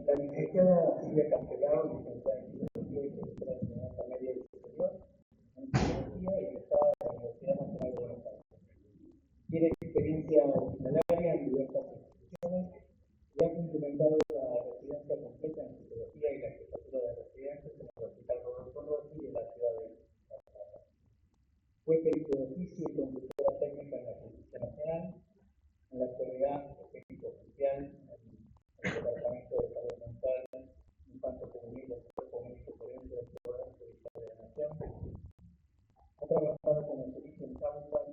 La licenciada Silvia Castellao, licenciada en Filosofía y Profesora de Enseñanza Media y Superior en Psicología y egresada de la Universidad Nacional de Buenos Aires. Tiene experiencia hospitalaria en diversas instituciones y ha complementado la residencia completa en Psicología y la jefatura de residentes en el Hospital Rodolfo Rossi de la ciudad de La Plata. Fue perito de oficio y conductora técnica en la Justicia Nacional. En la actualidad es técnico oficial en el Departamento de Salud Mental, Infanto Juvenil del Cuerpo Médico Forense del Poder Judicial de la Nación. Ha trabajado como perito en causas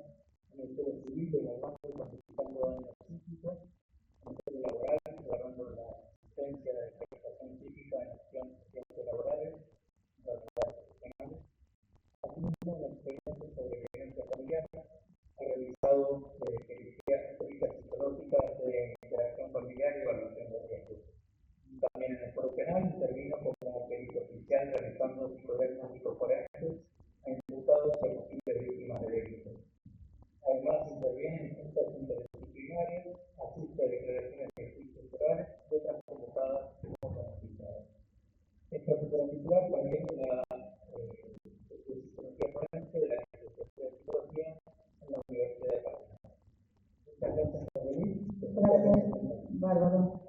en el Poder Civil de Guanajuato, participando en daños psíquicos, en el Poder Laboral, logrando la asistencia de prestación psíquica en acciones sociales laborales, enfermedades profesionales. Asimismo, la experiencia sobre violencia familiar, ha realizado técnicas psicológicas de interacción familiar y evaluación de riesgos. También en el Foro Penal intervino como perito oficial realizando psicodiagnósticos forenses a imputados y a posibles víctimas de delitos. Además, interviene en juntas interdisciplinarias, asiste a declaraciones de juicios orales y otras convocadas como conocidas. Es profesora titular también de la Psicología Forense de la Universidad de Psicología en la Universidad de París. Muchas gracias por venir. Gracias, Bárbaro.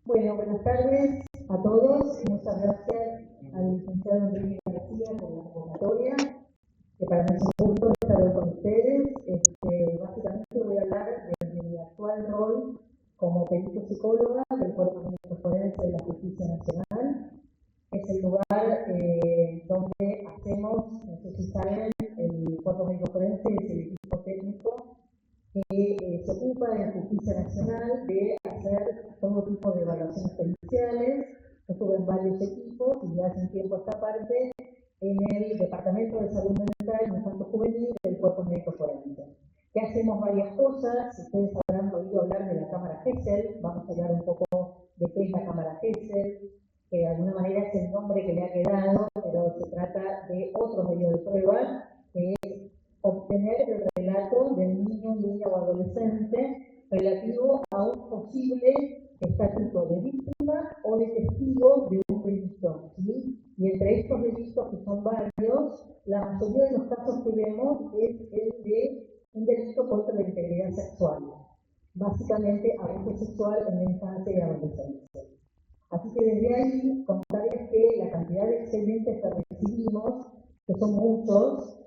Bueno, buenas tardes a todos. Muchas gracias al licenciado Enrique García por la convocatoria, que para mí es un gusto estar hoy con ustedes. Básicamente voy a hablar de mi actual rol como perito psicóloga del Cuerpo Médico Forense de la Justicia Nacional. Es el lugar donde hacemos, no sé si saben, el Cuerpo Médico Forense es el equipo técnico que se ocupa en Justicia Nacional de hacer todo tipo de evaluaciones periciales. Estuve en varios equipos y ya hace un tiempo esta parte en el Departamento de Salud Mental y Infanto Juvenil del Cuerpo Médico Forense. Que hacemos varias cosas. Ustedes habrán oído hablar de la cámara Gesell. Vamos a hablar un poco de qué es la cámara Gesell, que de alguna manera es el nombre que le ha quedado, pero se trata de otro medio de prueba, que es obtener el relato del niño, niña o adolescente relativo a un posible estatuto de víctima o de testigo de un delito, ¿sí? Y entre estos delitos, que son varios, la mayoría de los casos que vemos es el de un delito contra la integridad sexual, básicamente abuso sexual en la infancia y adolescencia. Así que desde ahí contarles que la cantidad de expedientes que recibimos, que son muchos,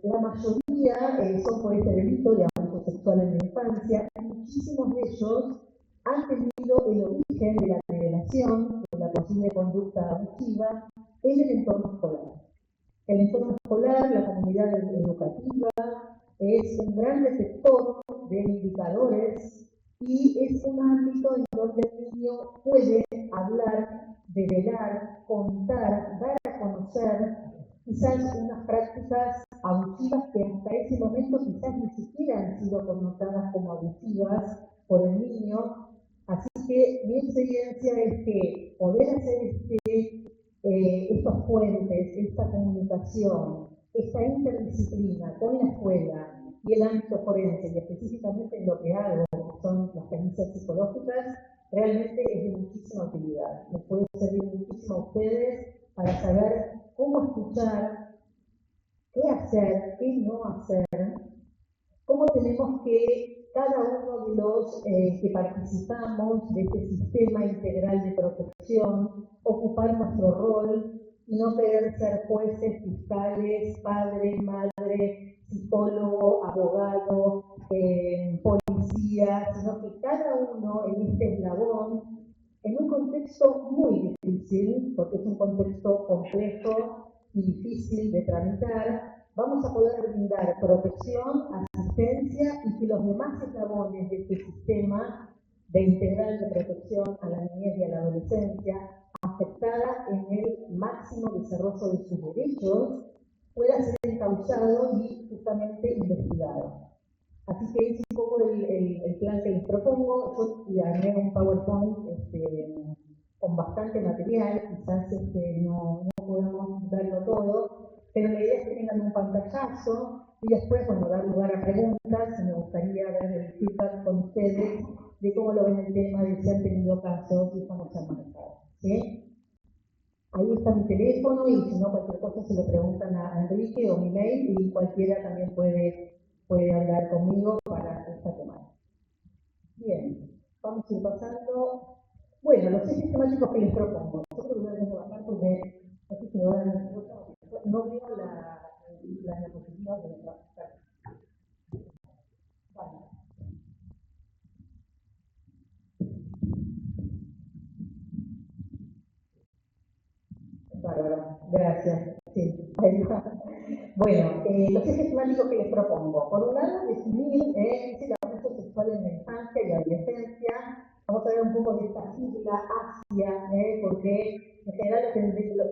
la mayoría son por este delito de abuso sexual en la infancia, y muchísimos de ellos han tenido el origen de la revelación de la posible conducta abusiva en el entorno escolar. El entorno escolar, la comunidad educativa, es un gran receptor de indicadores y es un ámbito en donde el niño puede hablar, develar, contar, dar a conocer quizás unas prácticas abusivas que hasta ese momento quizás ni siquiera han sido connotadas como abusivas por el niño. Así que mi experiencia es que poder hacer estos puentes, esta comunicación, esta interdisciplina con la escuela y el ámbito forense, y específicamente en lo que hago, que son las pericias psicológicas, realmente es de muchísima utilidad. Les puede servir muchísimo a ustedes para saber cómo escuchar, qué hacer, qué no hacer, cómo tenemos que cada uno de los que participamos de este sistema integral de protección ocupar nuestro rol y no querer ser jueces, fiscales, padre, madre, psicólogo, abogado, policía, sino que cada uno en este eslabón, en un contexto muy difícil, porque es un contexto complejo y difícil de tramitar, vamos a poder brindar protección, asistencia y que los demás eslabones de este sistema de integral de protección a la niñez y a la adolescencia, afectada en el máximo desarrollo de sus derechos, pueda ser encauzado y justamente investigado. Así que es un poco el plan que les propongo. Yo armé un PowerPoint con bastante material, quizás no podemos darlo todo, pero la idea es que tengan un pantallazo y después, dar lugar a preguntas, y me gustaría ver el feedback con ustedes de cómo lo ven el tema, de si han tenido casos y cómo se han manejado. ¿Sí? Ahí está mi teléfono y si no, cualquier cosa se lo preguntan a Enrique o mi mail y cualquiera también puede hablar conmigo para esta temática. Bien, vamos a ir pasando. Bueno, los ejes temáticos que les propongo. Yo creo que voy a trabajar porque así se me van a no veo la diapositiva de la vale. Bárbaro, gracias. Sí, ahí va. Bueno, los ejes temáticos que les propongo. Por un lado, definir el abuso sexual en la infancia y la adolescencia. Vamos a ver un poco de esta sigla ASIA, porque en general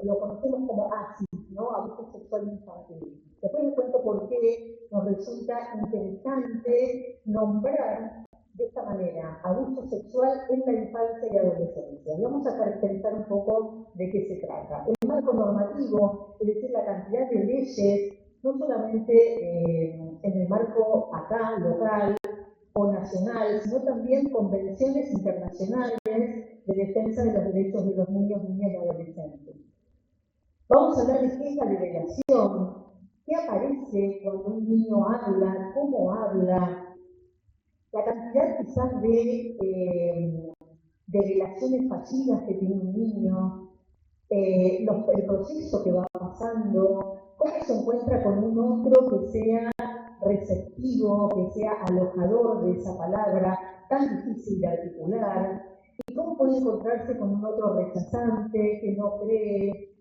lo conocemos como ASI, ¿no? Abuso sexual infantil. Después les cuento por qué nos resulta interesante nombrar de esta manera abuso sexual en la infancia y adolescencia. Y vamos a caracterizar un poco de qué se trata. El marco normativo, es decir, la cantidad de leyes, no solamente en el marco acá, local o nacional, sino también convenciones internacionales de defensa de los derechos de los niños, niñas y adolescentes. Vamos a hablar de qué es la revelación, qué aparece cuando un niño habla, cómo habla, la cantidad quizás de relaciones fallidas que tiene un niño, el proceso que va pasando, cómo se encuentra con un otro que sea receptivo, que sea alojador de esa palabra tan difícil de articular, y cómo puede encontrarse con un otro rechazante, que no cree,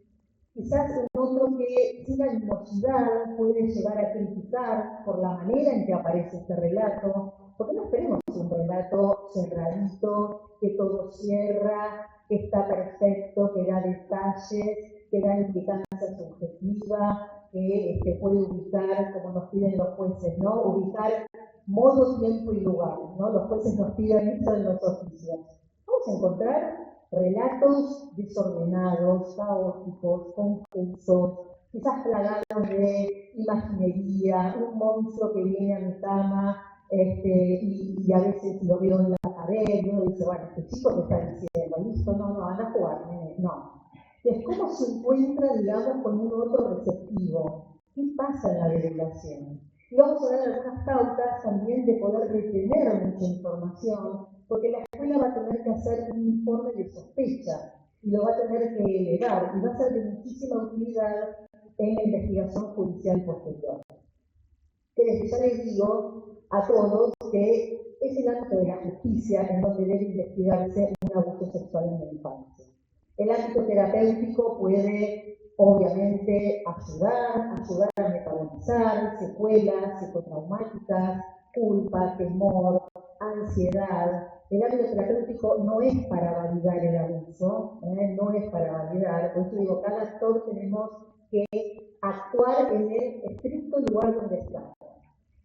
quizás un otro que sin animosidad puede llegar a criticar por la manera en que aparece este relato, porque no esperemos un relato cerradito, que todo cierra, que está perfecto, que da detalles, que da implicancia subjetiva, que puede ubicar, como nos piden los jueces, ¿no? Ubicar modo, tiempo y lugar, ¿no? Los jueces nos piden esto en los oficios. Vamos a encontrar relatos desordenados, caóticos, confusos, quizás plagados de imaginería, un monstruo que viene a mi cama y a veces lo veo en la pared y uno dice, bueno, este chico que está diciendo, listo, no, anda a jugar, no. Es como se encuentra, digamos, con un otro receptivo. ¿Qué pasa en la revelación? Y vamos a dar algunas pautas también de poder retener mucha información, porque la escuela va a tener que hacer un informe de sospecha y lo va a tener que elevar y va a ser de muchísima utilidad en la investigación judicial posterior. Que ya les digo a todos que es el ámbito de la justicia en donde debe investigarse un abuso sexual en la infancia. El ámbito terapéutico puede, obviamente, ayudar a metabolizar secuelas psicotraumáticas, culpa, temor, ansiedad. El ámbito terapéutico no es para validar el abuso, no es para validar, por eso digo, cada actor tenemos que actuar en el estricto lugar donde está.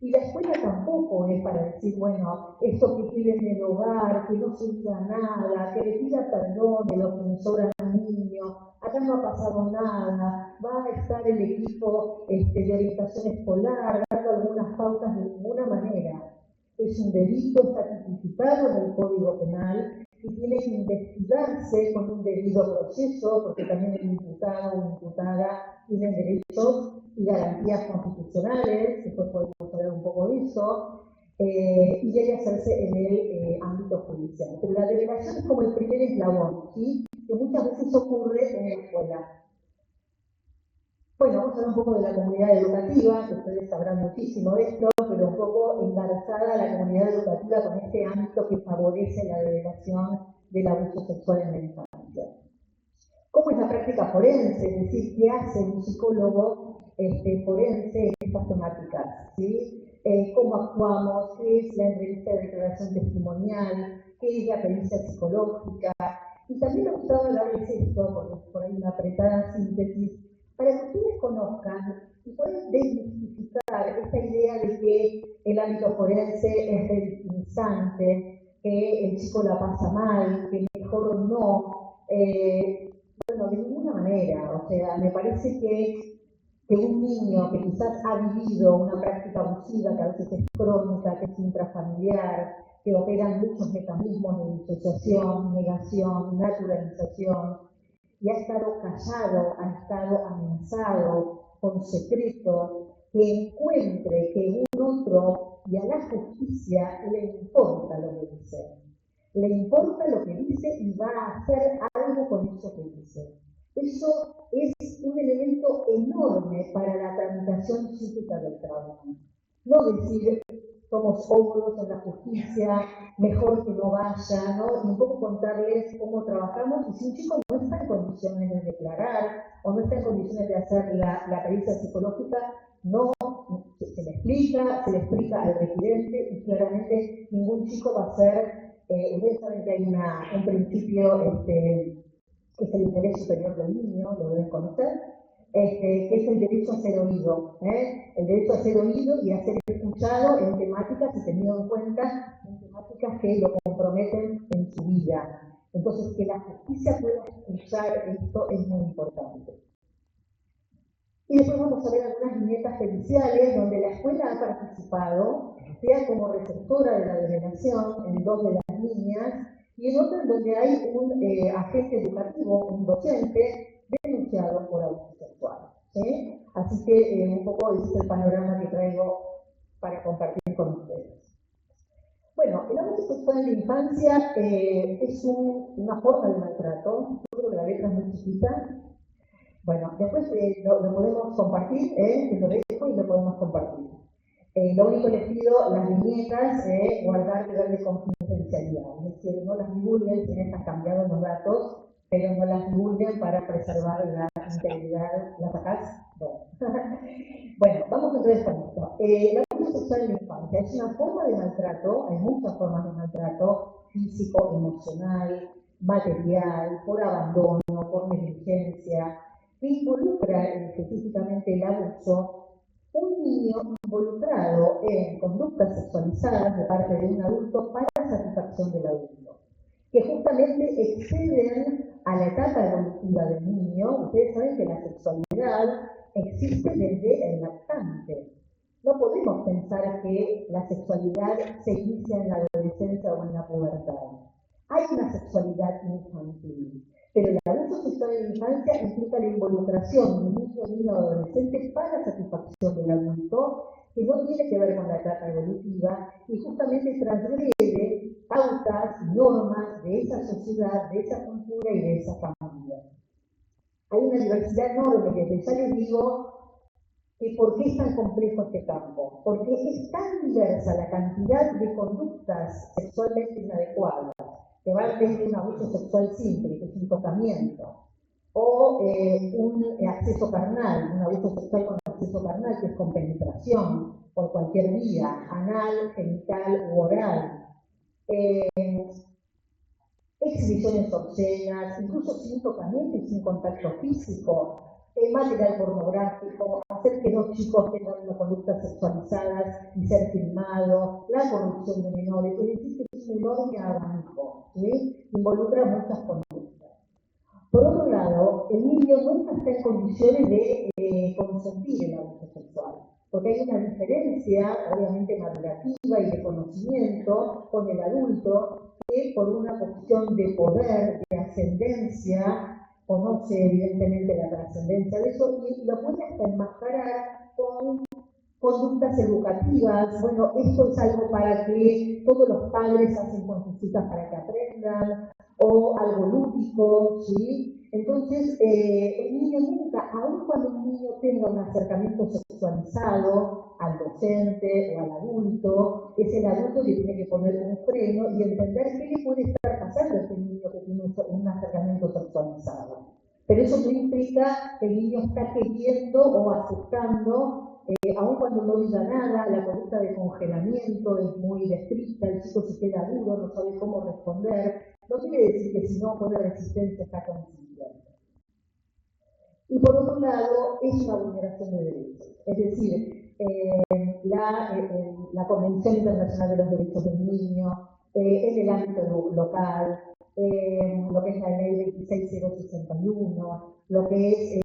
Y la escuela tampoco es para decir, bueno, esto que quiere en el hogar, que no se usa nada, que le pida perdón de lo que me sobra al niño, acá no ha pasado nada, va a estar el equipo de orientación escolar dando algunas pautas de ninguna manera. Es un delito, está tipificado en el Código Penal y tiene que investigarse con un debido proceso, porque también el imputado o imputada tienen derechos y garantías constitucionales, después podemos hablar un poco de eso, y debe hacerse en el ámbito judicial. Pero la delegación es como el primer eslabón, ¿sí? Que muchas veces ocurre en la escuela. Bueno, vamos a hablar un poco de la comunidad educativa, que ustedes sabrán muchísimo de esto, pero un poco embarazada la comunidad educativa con este ámbito que favorece la delegación del abuso sexual en la infancia. ¿Cómo es la práctica forense? Es decir, ¿qué hace un psicólogo forense en estas temáticas? ¿Sí? ¿Cómo actuamos? ¿Qué es la entrevista de declaración testimonial? ¿Qué es la pericia psicológica? Y también me gustaba hablarles esto, porque por ahí una apretada síntesis, para que ustedes conozcan y puedan desmitificar esta idea de que el ámbito forense es revictimizante, que el chico la pasa mal, que mejor no. Bueno, de ninguna manera. O sea, me parece que un niño que quizás ha vivido una práctica abusiva, que a veces es crónica, que es intrafamiliar, que operan muchos mecanismos de disociación, negación, naturalización, y ha estado callado, ha estado amenazado, con secreto, que encuentre que un otro y a la justicia le importa lo que dice. Le importa lo que dice y va a hacer algo con eso que dice. Eso es un elemento enorme para la tramitación psíquica del trauma. No decir, somos ogros en la justicia, mejor que no vaya, ¿no? Y un poco contarles cómo trabajamos. Y si un chico no está en condiciones de declarar o no está en condiciones de hacer la pericia psicológica, no se le explica al requirente y claramente ningún chico va a ser. Ustedes saben que hay un principio que es el interés superior del niño, lo deben conocer, que es el derecho a ser oído. El derecho a ser oído y a ser escuchado en temáticas y tenido en cuenta en temáticas que lo comprometen en su vida. Entonces, que la justicia pueda escuchar esto es muy importante. Y después vamos a ver algunas viñetas periciales donde la escuela ha participado, sea como receptora de la denegación en 2 de las líneas, y en otra en donde hay un agente educativo, un docente, denunciado por abuso sexual. ¿Sí? Así que un poco ese es el panorama que traigo para compartir con ustedes. Bueno, el abuso sexual en la infancia es una forma de maltrato. Yo creo que la letra es muy chiquita. Bueno, después lo podemos compartir, que lo dejo y lo podemos compartir. Lo único les pido, las viñetas, guardar nivel de confidencialidad. Es decir, no las divulguen, tienen que cambiar los datos, pero no las divulguen para preservar la integridad. ¿La sacás? No. Bueno, vamos entonces con esto. El abuso sexual en la infancia es una forma de maltrato, hay muchas formas de maltrato, físico, emocional, material, por abandono, por negligencia, que involucra específicamente el abuso, un niño involucrado en conductas sexualizadas de parte de un adulto para satisfacción del adulto, que justamente exceden a la etapa evolutiva del niño. Ustedes saben que la sexualidad existe desde el lactante. No podemos pensar que la sexualidad se inicia en la adolescencia o en la pubertad. Hay una sexualidad infantil, pero el abuso sexual en la infancia implica la involucración de un niño o niña adolescente para satisfacción del adulto, que no tiene que ver con la etapa evolutiva y justamente transgrede pautas y normas de esa sociedad, de esa cultura y de esa familia. Hay una diversidad enorme, desde ya les digo que por qué es tan complejo este campo, porque es tan diversa la cantidad de conductas sexualmente inadecuadas, que va desde un abuso sexual simple, que es un tocamiento, o un acceso carnal, un abuso sexual con acceso carnal, que es con penetración, por cualquier vía, anal, genital u oral, exhibiciones obscenas, incluso sin tocamiento y sin contacto físico, material pornográfico, hacer que los chicos tengan una conducta sexualizadas y ser filmados, la corrupción de menores, es decir, que es un enorme abanico, ¿sí? Involucra muchas conductas. Por otro lado, el niño nunca está en condiciones de consentir el abuso sexual, porque hay una diferencia, obviamente, madurativa y de conocimiento con el adulto, que por una cuestión de poder, de ascendencia, conoce evidentemente la trascendencia de eso y lo puede hasta enmascarar con conductas educativas. Bueno, esto es algo para que todos los padres hacen con sus hijas para que aprendan, o algo lúdico, ¿sí? Entonces, el niño nunca, aun cuando un niño tenga un acercamiento sexualizado al docente o al adulto, es el adulto que tiene que poner un freno y entender qué le puede estar pasando a este niño que tiene un acercamiento sexualizado. Pero eso no implica que el niño está queriendo o aceptando, aun cuando no diga nada, la conducta de congelamiento es muy estricta, el chico se queda duro, no sabe cómo responder. No quiere decir que si no pone resistencia está consciente. Y por otro lado, es una vulneración de derechos. Es decir, la Convención Internacional de los Derechos del Niño, en el ámbito local, lo que es la ley 26061, lo que es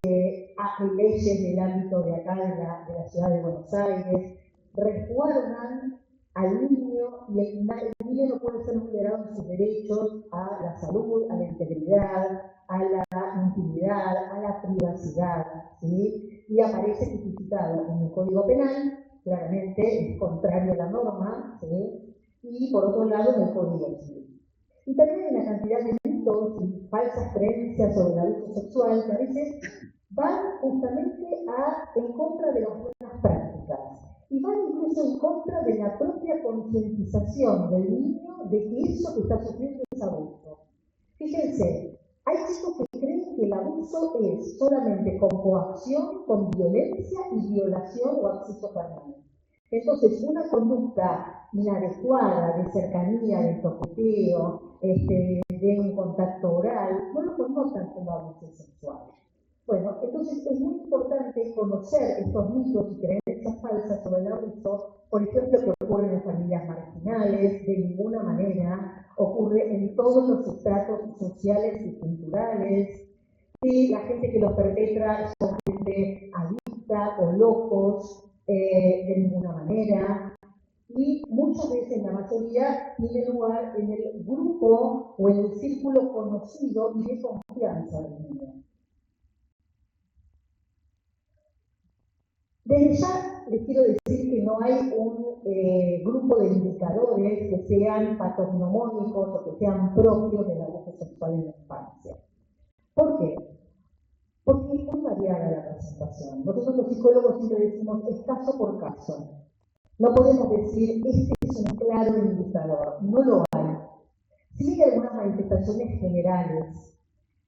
leyes del ámbito de acá, de la ciudad de Buenos Aires, resguardan al niño y el niño no puede ser vulnerado en sus derechos a la salud, a la integridad, a la intimidad, a la privacidad, ¿sí? Y aparece tipificado en el Código Penal, claramente es contrario a la norma, ¿sí? Y por otro lado en el Código Civil. Y también hay una cantidad de mitos y falsas creencias sobre el abuso sexual que a veces van justamente en contra de las buenas prácticas y van incluso en contra de la propia concientización del niño de que eso que está sufriendo es abuso. Fíjense, hay chicos que creen que el abuso es solamente con coacción, con violencia y violación o acceso carnal. Entonces, una conducta inadecuada de cercanía, de toqueteo, de un contacto oral, no lo connotan como abuso sexual. Bueno, entonces es muy importante conocer estos mitos y creencias falsas sobre el abuso, por ejemplo, que ocurren en familias marginales, de ninguna manera, ocurre en todos los estratos sociales y culturales, y la gente que los perpetra son gente adicta o locos, de ninguna manera, y muchas veces, la mayoría, tiene lugar en el grupo o en el círculo conocido y de confianza del niño. Desde ya les quiero decir que no hay un grupo de indicadores que sean patognomónicos o que sean propios del abuso sexual en la infancia. ¿Por qué? Porque es muy variada la presentación. Nosotros los psicólogos siempre decimos es caso por caso. No podemos decir este es un claro indicador, no lo hay. Sí hay algunas manifestaciones generales.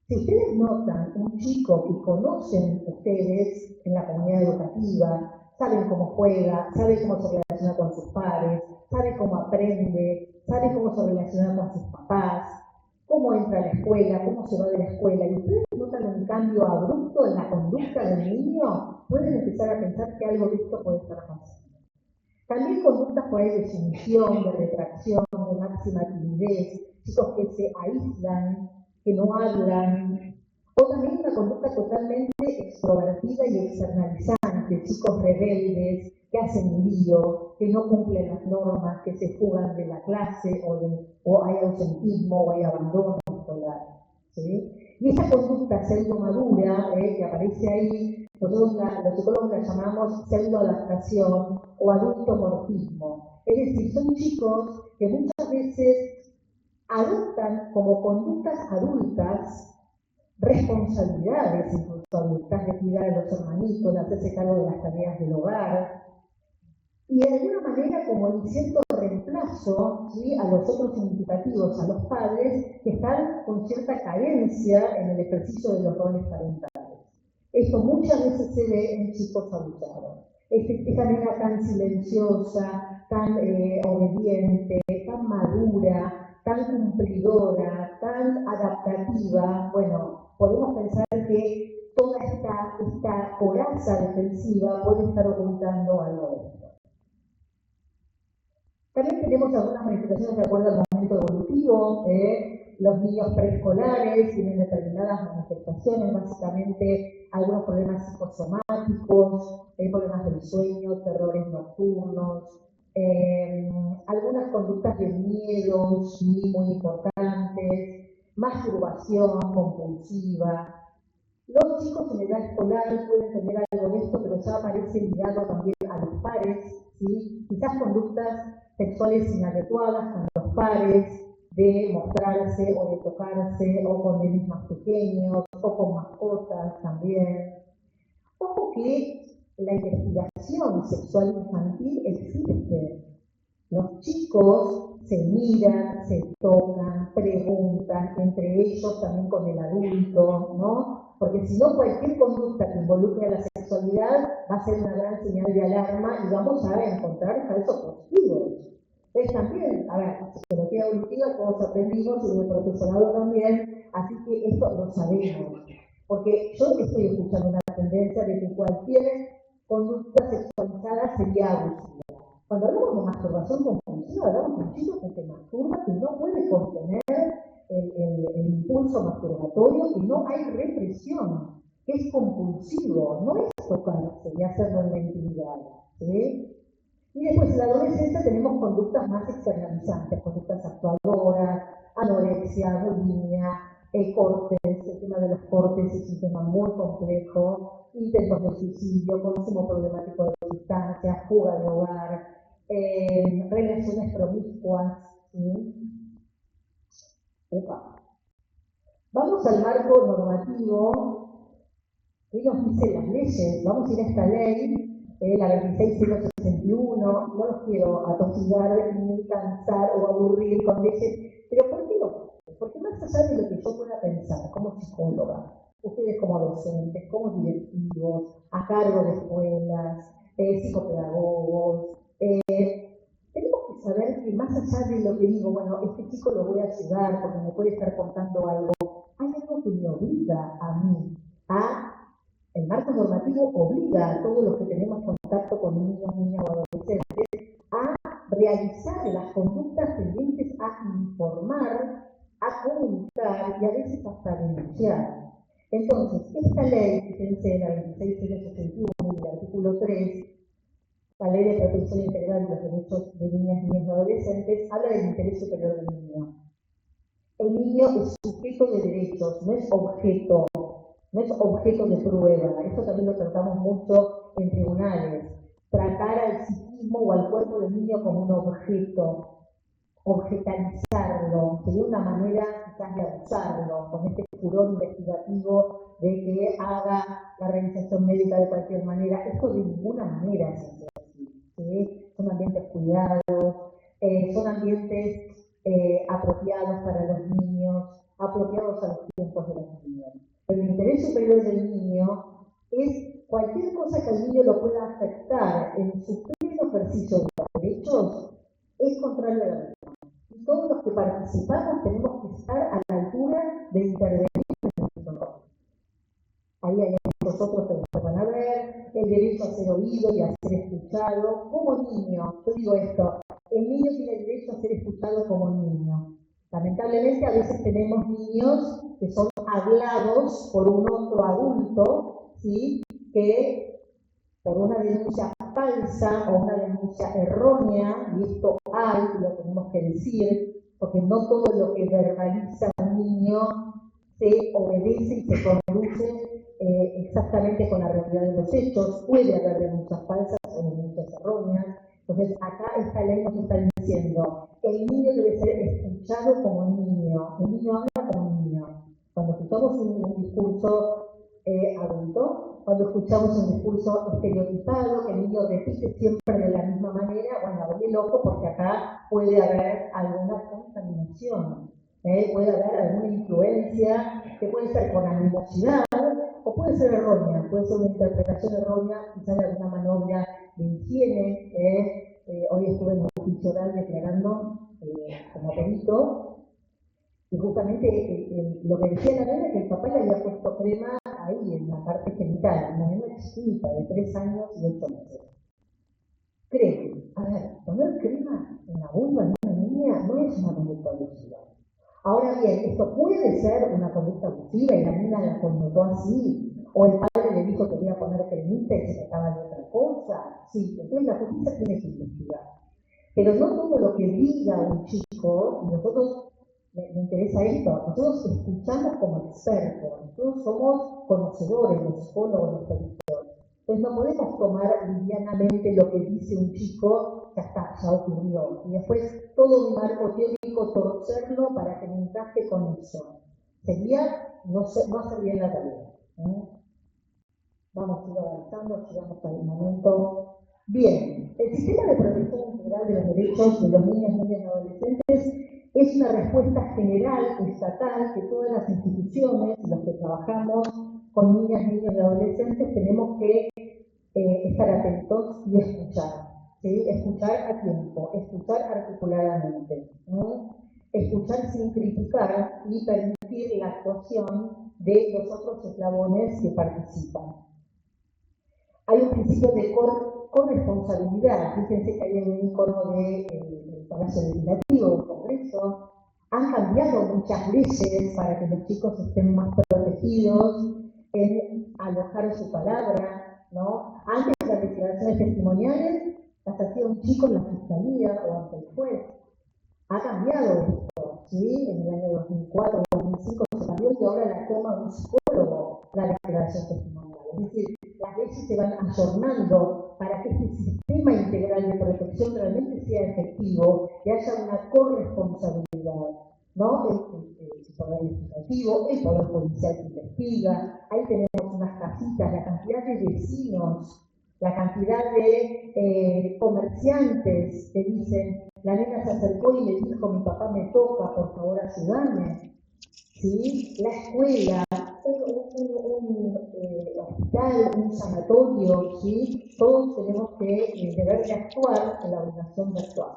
Si ustedes notan un chico que conocen ustedes en la comunidad educativa, saben cómo juega, saben cómo se relaciona con sus padres, saben cómo aprende, saben cómo se relaciona con sus papás, cómo entra a la escuela, cómo se va de la escuela, y ustedes notan un cambio abrupto en la conducta del niño, pueden empezar a pensar que algo de esto puede estar pasando. También conductas por ahí de sumisión, de retracción, de máxima timidez, chicos que se aíslan, que no hablan, o también una conducta totalmente extrovertida y externalizante, chicos rebeldes, que hacen lío, que no cumplen las normas, que se fugan de la clase, o hay ausentismo, o hay abandono escolar, ¿sí? Y esa conducta pseudo-madura que aparece ahí, nosotros los psicólogos la llamamos pseudo-adaptación o adulto-morfismo. Es decir, son chicos que muchas veces adoptan como conductas adultas responsabilidades incluso adultas de cuidar a los hermanitos, de hacerse cargo de las tareas del hogar, y de alguna manera como en cierto reemplazo, ¿sí?, a los otros significativos, a los padres que están con cierta carencia en el ejercicio de los roles parentales. Esto muchas veces se ve en chicos abusados. Esta nena tan silenciosa, tan obediente, tan madura, tan cumplidora, tan adaptativa, bueno, podemos pensar que toda esta coraza defensiva puede estar ocultando algo de esto. También tenemos algunas manifestaciones de acuerdo al momento evolutivo. Los niños preescolares tienen determinadas manifestaciones, básicamente algunos problemas psicosomáticos, problemas del sueño, terrores nocturnos, algunas conductas de miedo muy importantes, masturbación compulsiva. Los chicos en edad escolar pueden tener algo de esto, pero ya aparece ligado también a los pares, ¿sí? Quizás conductas sexuales inadecuadas con los pares, de mostrarse o de tocarse, o con nenes más pequeños, o con mascotas también. Ojo que la investigación sexual infantil existe. Los chicos se miran, se tocan, preguntan, entre ellos también con el adulto, ¿no? Porque si no, cualquier conducta que involucre a la sexualidad va a ser una gran señal de alarma y vamos a encontrar falsos positivos. Entonces también, a ver, psicología evolutiva todos aprendimos y el profesorado también, así que esto lo sabemos. Porque yo estoy escuchando una tendencia de que cualquier conducta sexualizada sería abusiva. Cuando hablamos de masturbación compulsiva, hablamos de un chico que se masturba, que no puede contener el impulso masturbatorio, que no hay represión, que es compulsivo, no es tocarse y hacerlo en la intimidad, ¿sí? Y después en la adolescencia tenemos conductas más externalizantes, conductas actuadoras, anorexia, bulimia, cortes. El tema de los cortes es un tema muy complejo, intentos de suicidio, consumo problemático de sustancias, fuga de hogar, relaciones promiscuas. ¿Sí? Vamos al marco normativo. ¿Qué nos dicen las leyes? Vamos a ir a esta ley, la 26161, no los quiero atosigar ni cansar o aburrir con leyes, pero ¿por qué no? Porque más allá de lo que yo pueda pensar como psicóloga, ustedes como docentes, como directivos, a cargo de escuelas, psicopedagogos, tenemos que saber que más allá de lo que digo, bueno, este chico lo voy a ayudar porque me puede estar contando algo, hay algo que me obliga a mí el marco normativo obliga a todos los que tenemos contacto con niños, niñas o adolescentes a realizar las conductas tendientes a informar, a comunicar y a veces hasta denunciar. Entonces, esta ley, fíjense, la 26061, el artículo 3, la Ley de Protección Integral de los Derechos de Niñas, Niños y Adolescentes, habla del interés superior del niño. El niño es sujeto de derechos, no es objeto. No es objeto de prueba, esto también lo tratamos mucho en tribunales. Tratar al psiquismo o al cuerpo del niño como un objeto, objetalizarlo, sería una manera quizás de abusarlo, con este furor investigativo de que haga la realización médica de cualquier manera. Esto de ninguna manera se hace así. ¿Sí? Son ambientes cuidados, son ambientes apropiados para los niños, apropiados a los tiempos de los niños. El interés superior del niño es cualquier cosa que al niño lo pueda afectar en su pleno ejercicio de los derechos, es contrario a la ley. Y todos los que participamos tenemos que estar a la altura de intervenir en nuestro rol. Ahí hay muchos otros que nos van a ver, el derecho a ser oído y a ser escuchado como niño. Yo digo esto, el niño tiene el derecho a ser escuchado como niño. Lamentablemente a veces tenemos niños que son hablados por un otro adulto, ¿sí? Que por una denuncia falsa o una denuncia errónea, y esto hay, y lo tenemos que decir, porque no todo lo que verbaliza un niño se obedece y se conduce exactamente con la realidad de los hechos. Puede haber denuncias falsas o denuncias erróneas. Entonces, acá esta ley nos está diciendo, el niño debe ser escuchado como niño, el niño habla como niño. Cuando escuchamos un discurso adulto, cuando escuchamos un discurso estereotipado, que el niño repite siempre de la misma manera, bueno, abre el ojo porque acá puede haber alguna contaminación, puede haber alguna influencia que puede ser con animosidad o puede ser errónea, puede ser una interpretación errónea, quizás de alguna maniobra de higiene. Hoy estuve en un juicio oral declarando como perito, y justamente lo que decía la nena es que el papá le había puesto crema ahí en la parte genital, una nena chiquita de 3 años y 8 meses. Crema, a ver, poner crema en la vulva de una niña no es una conducta abusiva. Ahora bien, esto puede ser una conducta abusiva y la niña la connotó así, o el padre le dijo que iba a poner cremita y se trataba de otra cosa. Sí, entonces la justicia tiene que investigar. Pero no todo lo que diga un chico, nosotros, me interesa esto, nosotros escuchamos como expertos, nosotros somos conocedores, los psicólogos, los peritos. Entonces no podemos tomar livianamente lo que dice un chico, ya está, ya ocurrió. Y después todo mi marco teórico torcerlo para que me encaje con eso. Sería no hacer bien la tarea. Vamos a ir avanzando, llegamos al momento. Bien, el sistema de protección integral de los derechos de los niños, niñas y adolescentes es una respuesta general, estatal, que todas las instituciones, los que trabajamos con niñas, niños y adolescentes, tenemos que estar atentos y escuchar. ¿Sí? Escuchar a tiempo, escuchar articuladamente, escuchar sin criticar y permitir la actuación de los otros eslabones que participan. Hay un principio de corresponsabilidad. Fíjense que hay un icono del Palacio Legislativo, del Congreso. Han cambiado muchas leyes para que los chicos estén más protegidos en alojar su palabra, ¿no? Antes las declaraciones testimoniales hasta sido un chico en la fiscalía o ante el juez. Ha cambiado esto, ¿sí? En el año 2004, 2005 se cambió y ahora la toma un psicólogo la declaración testimonial. Es decir, las leyes se van ayornando para que este sistema integral de protección realmente sea efectivo y haya una corresponsabilidad, ¿no? El Poder Legislativo, el Poder Judicial que investiga, ahí tenemos unas casitas, la cantidad de vecinos, la cantidad de comerciantes que dicen, la nena se acercó y le dijo, mi papá me toca, por favor ayúdame, ¿sí? La escuela, un hospital, un sanatorio, ¿sí? Todos tenemos que deber de actuar en la obligación de actuar.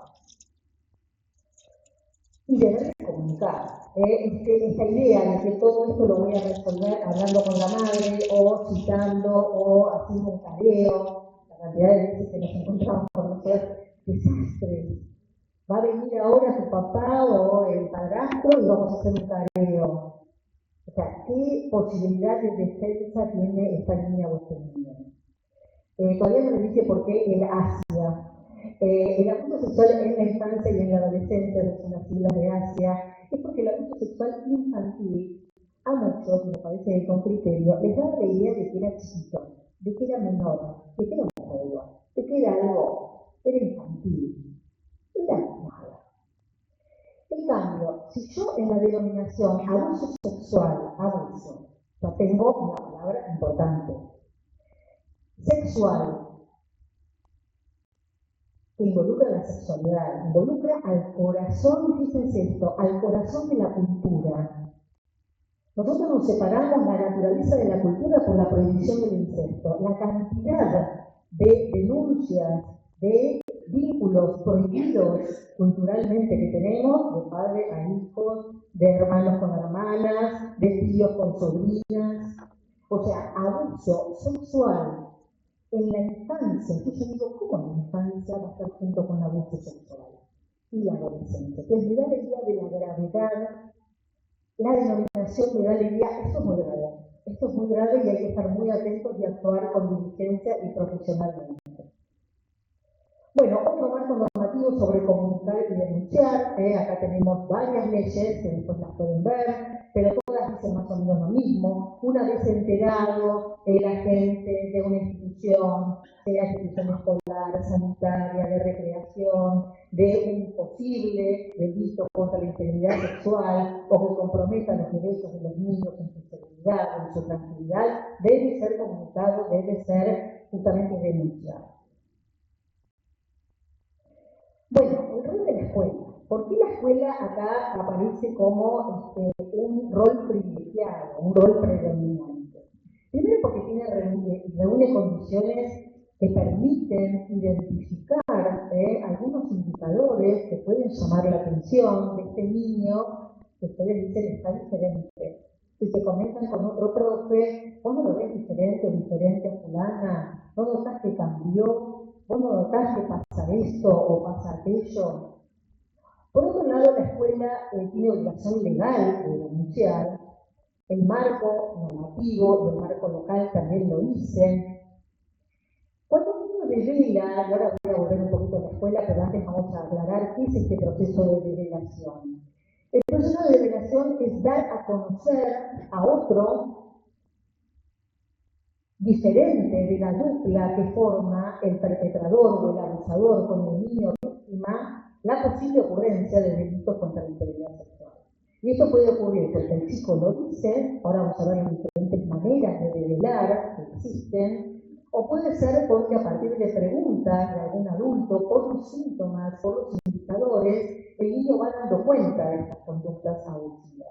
Y deber de comunicar. Esta idea de que todo esto lo voy a resolver hablando con la madre, o citando, o haciendo un careo, la cantidad de veces que nos encontramos con nosotros, desastres. Va a venir ahora tu papá o el padrastro y vamos a hacer un careo. O sea, ¿qué posibilidad de defensa tiene esta niña o este niño? Todavía no le dije por qué el Asia. El abuso sexual en la infancia y en la adolescencia, que son las siglas de Asia, es porque el abuso sexual infantil a muchos, me parece con criterio, les da la idea de que era chiquito, de que era menor, de que era un juego, de que era algo, era infantil, era nada. En cambio, si yo en la denominación abuso sexual, abuso, ya tengo una palabra importante, sexual, que involucra la sexualidad, involucra al corazón, fíjense esto, al corazón de la cultura. Nosotros nos separamos la naturaleza de la cultura por la prohibición del incesto. La cantidad de denuncias, de vínculos prohibidos culturalmente que tenemos, de padre a hijos, de hermanos con hermanas, de tíos con sobrinas, o sea, abuso sexual en la infancia. Entonces digo, ¿cómo en la infancia va a estar junto con abuso sexual? Y la adolescencia. Entonces me da la idea de la gravedad, la denominación me da la idea, esto es muy grave. Esto es muy grave y hay que estar muy atentos y actuar con diligencia y profesionalmente. Bueno, otro marco normativo sobre comunicar y denunciar. Acá tenemos varias leyes que después las pueden ver, pero todas dicen más o menos lo mismo. Una vez enterado el agente de una institución, sea institución escolar, sanitaria, de recreación, de un posible delito contra la integridad sexual o que comprometa los derechos de los niños en su seguridad, en su tranquilidad, debe ser comunicado, debe ser justamente denunciado. Bueno, el rol de la escuela. ¿Por qué la escuela acá aparece como un rol privilegiado, un rol predominante? Primero porque reúne condiciones que permiten identificar algunos indicadores que pueden llamar la atención de este niño que ustedes dicen está diferente. Si se comentan con otro profe, vos no lo ves diferente a fulana, no notas que cambió, vos no notás que pasa esto o pasa aquello. Por otro lado, la escuela tiene obligación legal de denunciar. El marco normativo y el marco local también lo dicen. Cuando uno devela, y ahora voy a volver un poquito a la escuela, pero antes vamos a aclarar qué es este proceso de develación. El proceso de develación es dar a conocer a otro diferente de la dupla que forma el perpetrador o el abusador con el niño víctima, la posible ocurrencia de delitos contra la integridad sexual. Y esto puede ocurrir porque el chico lo dice, ahora vamos a ver las diferentes maneras de develar que existen, o puede ser porque a partir de preguntas de algún adulto, por los síntomas, por los indicadores, el niño va dando cuenta de estas conductas abusivas.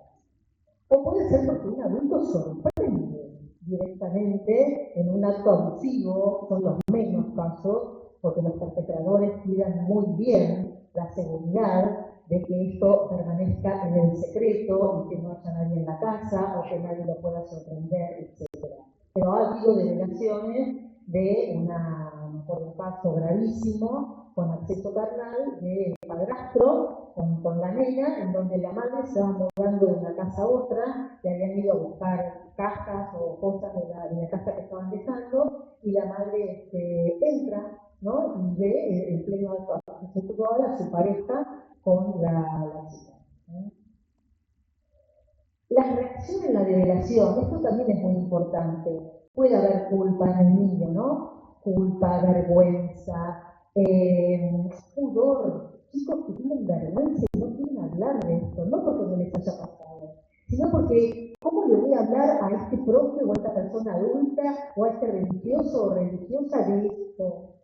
O puede ser porque un adulto sorprende directamente en un acto abusivo, son los menos casos, porque los perpetradores cuidan muy bien la seguridad de que esto permanezca en el secreto y que no haya nadie en la casa o que nadie lo pueda sorprender, etc. Pero ha habido develaciones de un caso gravísimo con acceso carnal de padrastro con la nena, en donde la madre se estaba mudando de una casa a otra y habían ido a buscar cajas o cosas de la casa que estaban dejando y la madre entra ¿no? Y ve en pleno acto sexual a su pareja con la chica, ¿no? La reacción en la develación, esto también es muy importante. Puede haber culpa en el niño, ¿no? Culpa, vergüenza, pudor. Chicos que tienen vergüenza y no quieren hablar de esto, no porque no les haya pasado, sino porque, ¿cómo le voy a hablar a este profe o a esta persona adulta o a este religioso o religiosa de esto?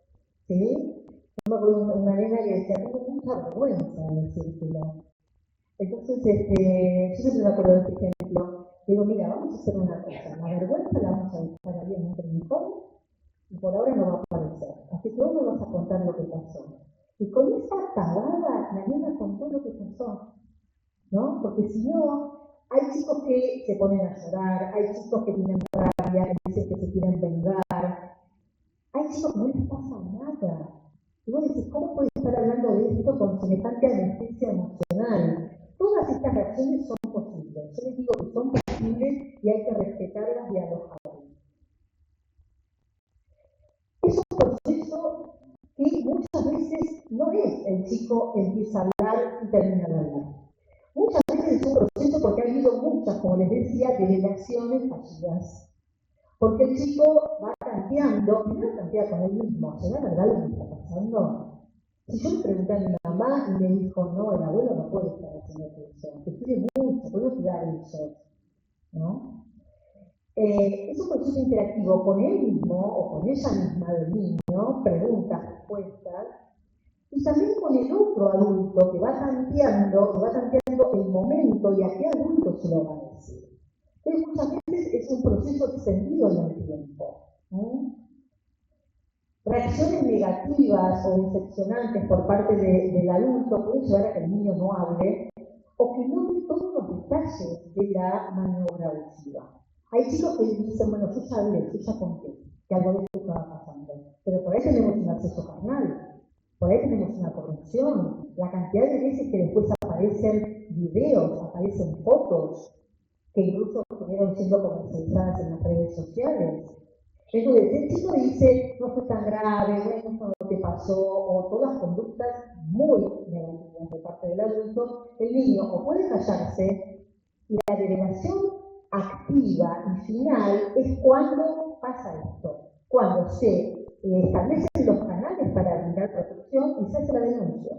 ¿Sí? Yo me acuerdo de una nena que decía, tengo mucha vergüenza de decírtelo. Entonces, yo siempre me acuerdo de este ejemplo. Digo, mira, vamos a hacer una cosa. La vergüenza la vamos a dejar ahí en un rincón y por ahora no va a aparecer. Así que vos me vas a contar lo que pasó. Y con esa pagada, la nena contó lo que pasó, ¿no? Porque si no, hay chicos que se ponen a llorar, hay chicos que tienen rabia, hay veces que se quieren vengar, hay chicos que no les pasa nada. Y vos decís, ¿cómo puedes estar hablando de esto con semejante anestesia emocional? Todas estas reacciones son posibles. Yo les digo que son posibles y hay que respetarlas y alojarlas. Es un proceso que muchas veces no es el chico empieza a hablar y termina de hablar. Muchas veces es un proceso porque ha habido muchas, como les decía, develaciones fallidas. Porque el chico va tanteando, primero tantea con él mismo, ¿será verdad lo que está pasando? Si yo le pregunté a mi mamá y me dijo, no, el abuelo no puede estar haciendo eso, te quiere mucho, puedo cuidar eso, ¿no? Es un proceso interactivo con él mismo o con ella misma del niño, preguntas, respuestas, y también con el otro adulto que va tanteando el momento y a qué adulto se lo va a decir. Entonces, muchas veces es un proceso extendido en el tiempo. Reacciones negativas o decepcionantes por parte del adulto pueden llevar a que el niño no hable o que no dé todos los detalles de la maniobra abusiva. Hay chicos que dicen, bueno, yo ya hablé, yo ya conté que algo de esto estaba pasando, pero por ahí tenemos un acceso carnal, por ahí tenemos una corrupción, la cantidad de veces que después aparecen videos, aparecen fotos, que incluso estuvieron siendo comercializadas en las redes sociales. Entonces, el chico dice, no fue tan grave, bueno, esto no te pasó, o todas conductas muy negativas de parte del adulto, el niño o puede callarse, y la develación activa y final es cuando pasa esto, cuando se establecen los canales para brindar protección y se hace la denuncia.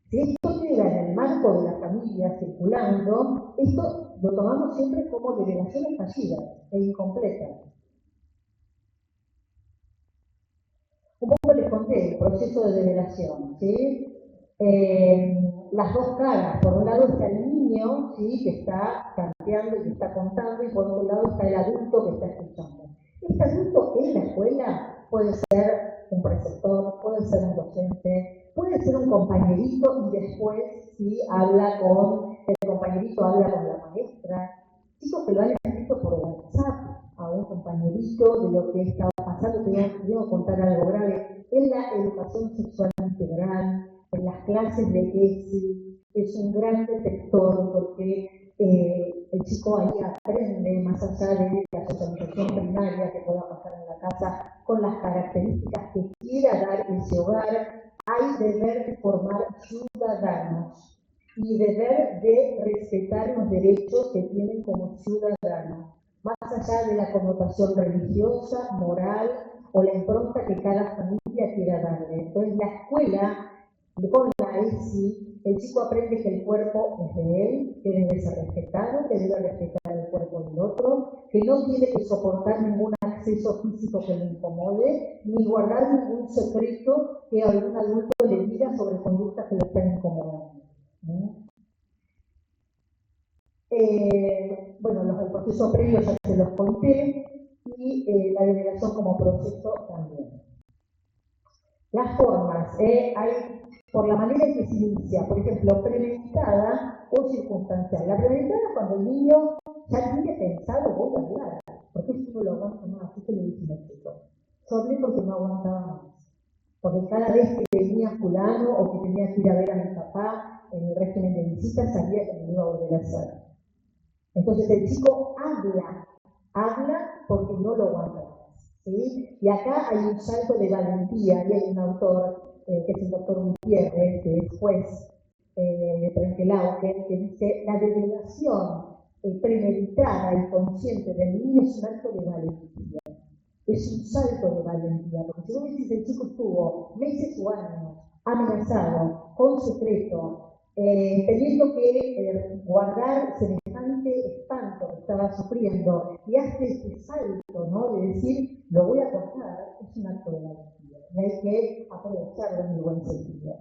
Si esto queda en el marco de la familia circulando, esto lo tomamos siempre como develaciones fallidas e incompletas. Un poco les conté el proceso de develación, ¿sí? Las dos caras, por un lado está el niño, ¿sí? Que está tanteando y que está contando, y por otro lado está el adulto que está escuchando. Este adulto en la escuela puede ser un preceptor, puede ser un docente, puede ser un compañerito y después ¿sí? El compañerito habla con la maestra. Chicos que lo han escrito por WhatsApp a un compañerito de lo que estaba pasando, tengo que contar algo grave. En la educación sexual integral, en las clases de ESI, es un gran detector porque el chico ahí aprende más allá de la socialización primaria que pueda pasar en la casa con las características que quiera dar ese hogar. Hay deber de formar ciudadanos y deber de respetar los derechos que tienen como ciudadanos, más allá de la connotación religiosa, moral o la impronta que cada familia quiera darle. Entonces la escuela, con la ESI, el chico aprende que el cuerpo es de él, que debe ser respetado, que debe respetar el cuerpo del otro, que no tiene que soportar ningún acceso físico que le incomode, ni guardar ningún secreto que algún adulto le diga sobre conductas que le están incomodando. Bueno, el proceso previo ya se los conté y la develación como proceso también. Las formas, hay por la manera en que se inicia, por ejemplo, premeditada o circunstancial. La premeditada cuando el niño ya tiene pensado, voy a hablar, porque esto no lo aguanto más, así que le dije al chico. Yo hablé porque no aguantaba más. Porque cada vez que venía fulano o que tenía que ir a ver a mi papá en el régimen de visitas, sabía que me iba a volver a hacer. Entonces el chico habla porque no lo aguanta más. ¿sí? Y acá hay un salto de valentía, y hay un autor, que es el doctor Gutiérrez, que es juez de Trenquelauquen, que dice: la develación premeditada y consciente del niño es un acto de valentía. Es un salto de valentía, porque si vos decís el chico estuvo meses o años amenazado, con secreto, teniendo que guardar semejante espanto que estaba sufriendo, y hace este salto, ¿no?, de decir, lo voy a contar, es un acto de valentía, y hay que aprovecharlo en el buen sentido.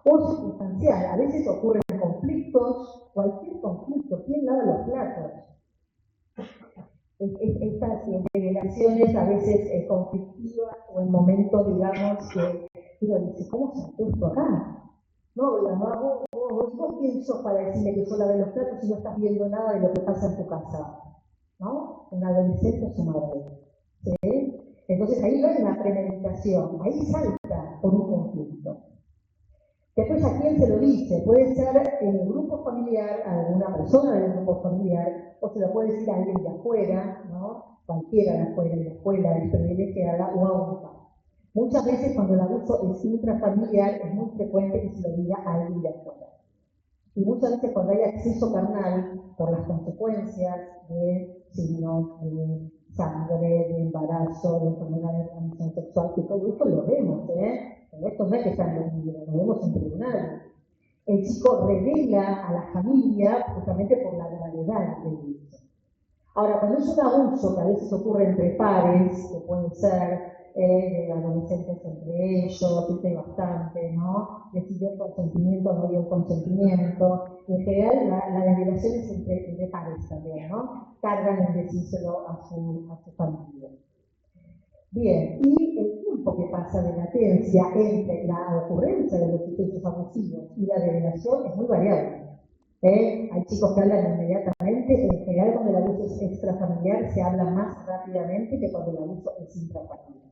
O circunstancial, a veces ocurren conflictos, cualquier conflicto, ¿quién lava los platos? Estas revelaciones a veces conflictivas, o en momentos, digamos, que uno dice: ¿cómo se ha puesto acá? No, vos quién sos para decirme que yo lavé los platos si no estás viendo nada de lo que pasa en tu casa, ¿no? Un adolescente o su madre, ¿sí? Entonces ahí no hay una premeditación, ahí salta por un conflicto. Después, ¿a quién se lo dice? Puede ser en el grupo familiar, a alguna persona del grupo familiar, o se lo puede decir a alguien de afuera, ¿no? Cualquiera de afuera, de la escuela, del privilegiada, o a un padre. Muchas veces, cuando el abuso es intrafamiliar, es muy frecuente que se lo diga a alguien de afuera. Y muchas veces, cuando hay acceso carnal, por las consecuencias de signos de sangre, de embarazo, de enfermedad de transmisión sexual, que todo esto lo vemos, Pero esto no es que está en los libros, lo vemos en tribunales. El chico revela a la familia justamente por la gravedad del hecho. Ahora, cuando es un abuso que a veces ocurre entre pares, que pueden ser de adolescentes entre ellos, hay bastante, ¿no? De si dio consentimiento o no dio consentimiento. Y en general, la revelación es entre pares también, ¿no? Cargan en decírselo a su familia. Bien, y el tiempo que pasa de latencia entre la ocurrencia de los hechos abusivos y la revelación es muy variable. Hay chicos que hablan inmediatamente. En general, cuando el abuso es extrafamiliar, se habla más rápidamente que cuando el abuso es intrafamiliar.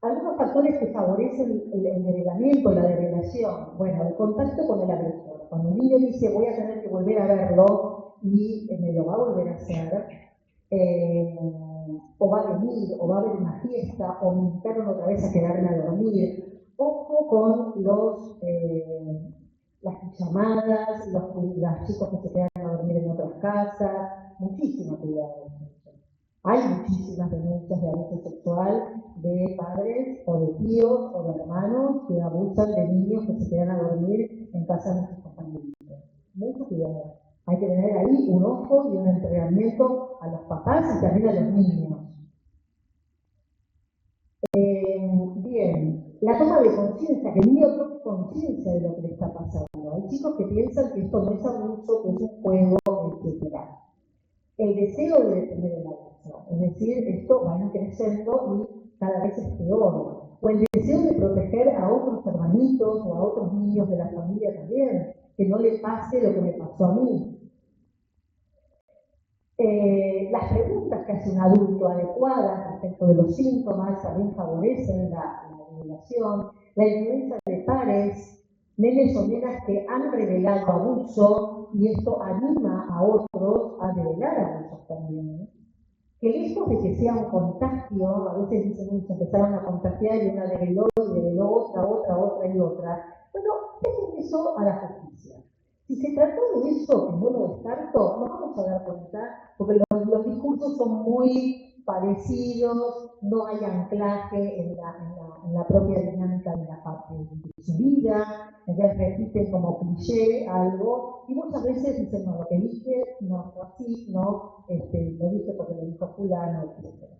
Algunos factores que favorecen el develamiento, la develación. Bueno, el contacto con el agresor. Cuando un niño dice: voy a tener que volver a verlo y me lo va a volver a hacer, o va a venir, o va a haber una fiesta, o me invitaron otra vez a quedarme a dormir. Ojo con las pijamadas, los chicos que se quedan a dormir en otras casas. Muchísimo cuidado. Hay muchísimas denuncias de abuso sexual de padres o de tíos o de hermanos que abusan de niños que se quedan a dormir en casa de sus compañeros. Mucho cuidado. Hay que tener ahí un ojo y un entrenamiento a los papás y también a los niños. Bien, la toma de conciencia, que el niño tome conciencia de lo que le está pasando. Hay chicos que piensan que esto no es abuso, que es un juego, etc. El deseo de detener el abuso, es decir, esto va a ir creciendo y cada vez es peor. O el deseo de proteger a otros hermanitos o a otros niños de la familia también, que no le pase lo que me pasó a mí. Las preguntas que hace un adulto adecuadas respecto de los síntomas también favorecen la revelación. La influencia de pares, nenes o nenas que han revelado abuso, y esto anima a otros a revelar abusos también. Que lejos de que sea un contagio, a veces dicen: se empezaron a contagiar y una reveló otra y otra. Bueno, dejen eso a la justicia. Si se trató de eso, que no lo descarto, nos vamos a dar cuenta, porque los discursos son muy parecidos, no hay anclaje en la propia dinámica de la parte de su vida, entonces repiten como cliché algo, y muchas veces dicen: no, lo que dije no fue así, no, lo dije porque lo dijo fulano, etc.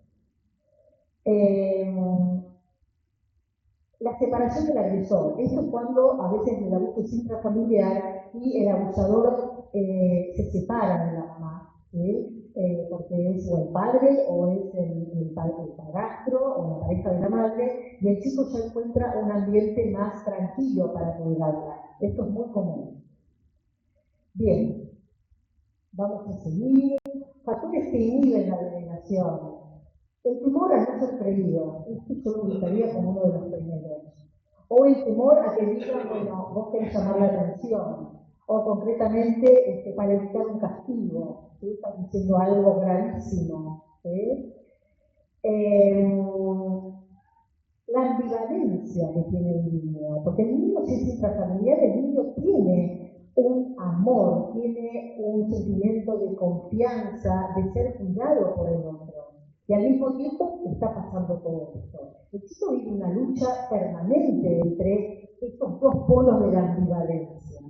La separación del agresor. Esto es cuando a veces el abuso es intrafamiliar y el abusador se separa de la mamá, ¿sí? Porque es o el padre o es el padrastro o la pareja de la madre, y el chico ya encuentra un ambiente más tranquilo para poder hablar. Esto es muy común. Bien, vamos a seguir. Factores que inhiben la revelación. El temor a no ser creído, esto yo lo ubicaría como uno de los primeros. O el temor a que digan: bueno, vos querés llamar la atención. O concretamente para evitar un castigo, ¿sí? Están diciendo algo gravísimo, ¿sí? la ambivalencia que tiene el niño, porque el niño, si es intrafamiliar, el niño tiene un amor, tiene un sentimiento de confianza, de ser cuidado por el otro. Y al mismo tiempo está pasando todo esto. El chico vive una lucha permanente entre estos dos polos de la ambivalencia.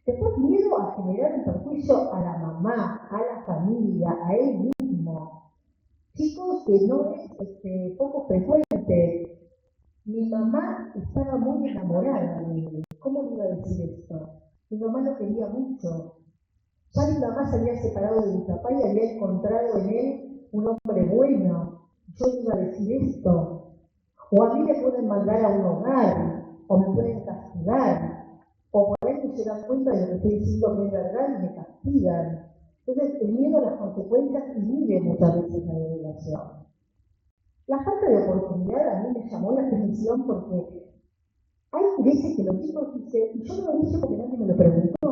Después miedo a generar un perjuicio a la mamá, a la familia, a él mismo. Chicos, que no es poco frecuente. Mi mamá estaba muy enamorada de él. ¿Cómo le iba a decir esto? Mi mamá lo quería mucho. Ya mi mamá se había separado de mi papá y había encontrado en él un hombre bueno. Yo le iba a decir esto. O a mí me pueden mandar a un hogar, o me pueden castigar, o por ahí se dan cuenta de lo que estoy diciendo que es verdad y me castigan. Entonces, el miedo a las consecuencias inhibe muchas veces la revelación. La falta de oportunidad a mí me llamó la atención porque hay veces que los chicos dicen, y yo no lo dije porque nadie me lo preguntó,